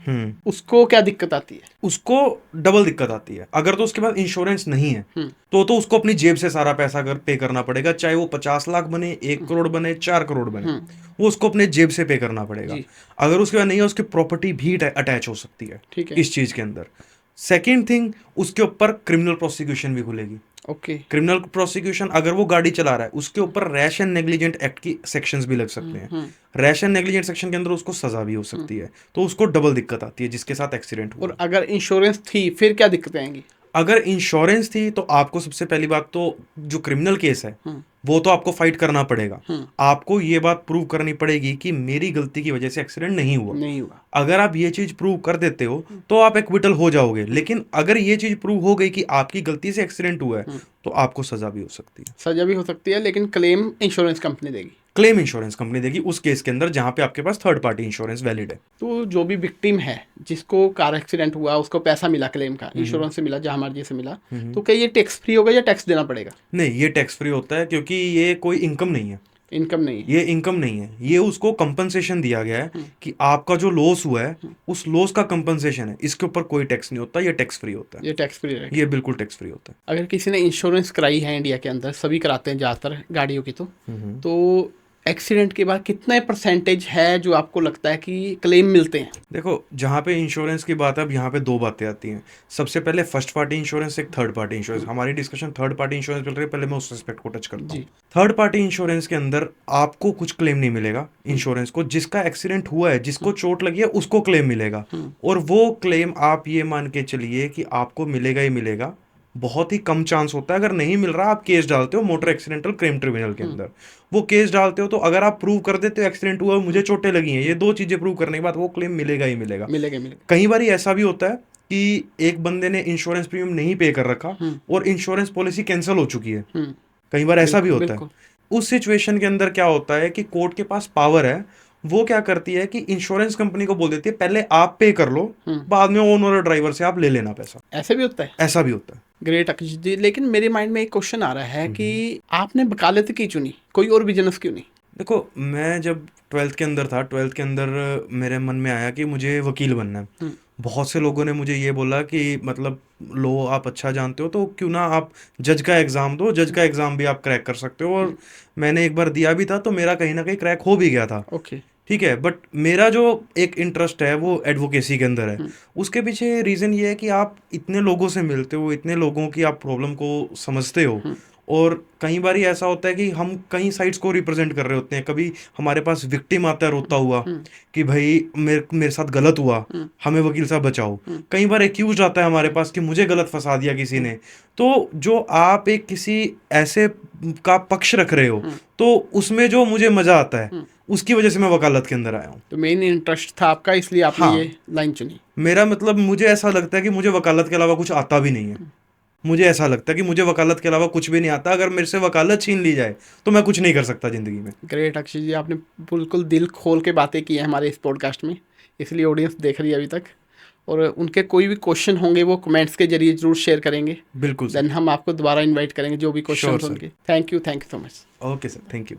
उसको क्या दिक्कत आती है? उसको डबल दिक्कत आती है। अगर तो उसके पास इंश्योरेंस नहीं है तो उसको अपनी जेब से सारा पैसा अगर पे करना पड़ेगा, चाहे वो 50 लाख बने, 1 करोड़ बने, 4 करोड़ बने, वो उसको अपने जेब से पे करना पड़ेगा। अगर उसके पास नहीं है, उसकी प्रॉपर्टी भी अटैच हो सकती है, ठीक है, इस चीज के अंदर। सेकेंड थिंग, उसके ऊपर क्रिमिनल प्रोसिक्यूशन भी खुलेगी। ओके, क्रिमिनल प्रोसिक्यूशन, अगर वो गाड़ी चला रहा है उसके ऊपर रैश एंड नेग्लिजेंट एक्ट की सेक्शंस भी लग सकते हैं। रैश एंड नेग्लिजेंट सेक्शन के अंदर उसको सजा भी हो सकती है, तो उसको डबल दिक्कत आती है जिसके साथ एक्सीडेंट हुआ। और अगर इंश्योरेंस थी फिर क्या दिक्कतें आएंगी? अगर इंश्योरेंस थी तो आपको सबसे पहली बात तो जो क्रिमिनल केस है वो तो आपको फाइट करना पड़ेगा। आपको ये बात प्रूव करनी पड़ेगी कि मेरी गलती की वजह से एक्सीडेंट नहीं हुआ। अगर आप ये चीज प्रूव कर देते हो तो आप एक्विटल हो जाओगे। लेकिन अगर ये चीज प्रूव हो गई कि आपकी गलती से एक्सीडेंट हुआ है तो आपको सजा भी हो सकती है। सजा भी हो सकती है, लेकिन क्लेम इंश्योरेंस कंपनी देगी। क्लेम इंश्योरेंस कंपनी देगी उस केस के अंदर जहां पे आपके पास थर्ड पार्टी इंश्योरेंस वैलिड है। तो जो भी विक्टिम है, जिसको कार एक्सीडेंट हुआ, उसको पैसा मिला क्लेम का, इंश्योरेंस से मिला, जहां मर्जी से मिला, तो क्या ये टैक्स फ्री होगा या टैक्स देना पड़ेगा? नहीं, ये टैक्स फ्री होता है क्योंकि ये कोई इनकम नहीं है। इनकम नहीं है, ये इनकम नहीं है, ये उसको कंपनसेशन दिया गया है कि आपका जो लॉस हुआ है उस लॉस का कंपनसेशन है। इसके ऊपर कोई टैक्स नहीं होता, ये टैक्स फ्री होता है। ये टैक्स फ्री रहेगा, ये बिल्कुल टैक्स फ्री होता है। अगर किसी ने इंश्योरेंस कराई है, इंडिया के अंदर सभी कराते हैं ज़्यादातर गाड़ियों की, तो एक्सीडेंट के बाद कितने परसेंटेज है जो आपको लगता है कि क्लेम मिलते हैं? देखो, जहाँ पे इंश्योरेंस की बात है, अब यहाँ पे दो बातें आती हैं। सबसे पहले फर्स्ट पार्टी इंश्योरेंस, एक थर्ड पार्टी इंश्योरेंस। हमारी डिस्कशन थर्ड पार्टी इंश्योरेंस चल रही है, पहले मैं उस एस्पेक्ट को टच करता हूँ। जी। थर्ड पार्टी इंश्योरेंस के अंदर आपको कुछ क्लेम नहीं मिलेगा इंश्योरेंस को। जिसका एक्सीडेंट हुआ है, जिसको चोट लगी है, उसको क्लेम मिलेगा। और वो क्लेम आप ये मान के चलिए कि आपको मिलेगा ही मिलेगा। बहुत ही कम चांस होता है, अगर नहीं मिल रहा आप केस डालते हो मोटर एक्सीडेंटल क्लेम ट्रिब्यूनल के अंदर। वो केस डालते हो तो अगर आप प्रूव कर देते हो एक्सीडेंट हुआ, मुझे चोटें लगी हैं, ये दो चीजें प्रूव करने के बाद वो क्लेम मिलेगा ही मिलेगा। मिलेगा। कई बार ऐसा भी होता है कि एक बंदे ने इंश्योरेंस प्रीमियम नहीं पे कर रखा और इंश्योरेंस पॉलिसी कैंसिल हो चुकी है। कई बार ऐसा भी होता है। उस सिचुएशन के अंदर क्या होता है कि कोर्ट के पास पावर है, वो क्या करती है कि इंश्योरेंस कंपनी को बोल देती है पहले आप पे कर लो, बाद में ओनर और ड्राइवर से आप ले लेना पैसा। ऐसे भी होता है? ऐसा भी होता है। ग्रेट आकाश जी, लेकिन मेरे माइंड में एक क्वेश्चन आ रहा है कि आपने वकालत की चुनी, कोई और बिजनेस क्यों नहीं? देखो, मैं जब 12th के अंदर था, 12th के अंदर मेरे मन में आया कि मुझे वकील बनना है। बहुत से लोगों ने मुझे ये बोला कि मतलब लो आप अच्छा जानते हो तो क्यों ना आप जज का एग्ज़ाम दो, जज का एग्ज़ाम भी आप क्रैक कर सकते हो। और मैंने एक बार दिया भी था तो मेरा कहीं ना कहीं क्रैक हो भी गया था। ओके। ठीक है, बट मेरा जो एक इंटरेस्ट है वो एडवोकेसी के अंदर है। उसके पीछे रीज़न ये है कि आप इतने लोगों से मिलते हो, इतने लोगों की आप प्रॉब्लम को समझते हो। और कई बार ही ऐसा होता है कि हम कई साइड्स को रिप्रेजेंट कर रहे होते हैं। कभी हमारे पास विक्टिम आता है रोता हुआ कि भाई मेरे साथ गलत हुआ, हमें वकील साहब बचाओ। कई बार एक्यूज आता है हमारे पास कि मुझे गलत फंसा दिया किसी ने। तो जो आप एक किसी ऐसे का पक्ष रख रहे हो, तो उसमें जो मुझे मजा आता है उसकी वजह से मैं वकालत के अंदर आया हूँ। तो मेन इंटरेस्ट था आपका, इसलिए आपने हाँ, ये लाइन चुनी। मेरा मतलब मुझे ऐसा लगता है कि मुझे वकालत के अलावा कुछ आता भी नहीं है। मुझे ऐसा लगता है कि मुझे वकालत के अलावा कुछ भी नहीं आता। अगर मेरे से वकालत छीन ली जाए तो मैं कुछ नहीं कर सकता ज़िंदगी में। ग्रेट अक्षय जी, आपने बिल्कुल दिल खोल के बातें की हैं हमारे इस पॉडकास्ट में, इसलिए ऑडियंस देख रही है अभी तक। और उनके कोई भी क्वेश्चन होंगे वो कमेंट्स के जरिए जरूर शेयर करेंगे। बिल्कुल सर। देन हम आपको दोबारा इन्वाइट करेंगे जो भी क्वेश्चन Sure, sir. होंगे। Thank you so much. Okay sir, thank you.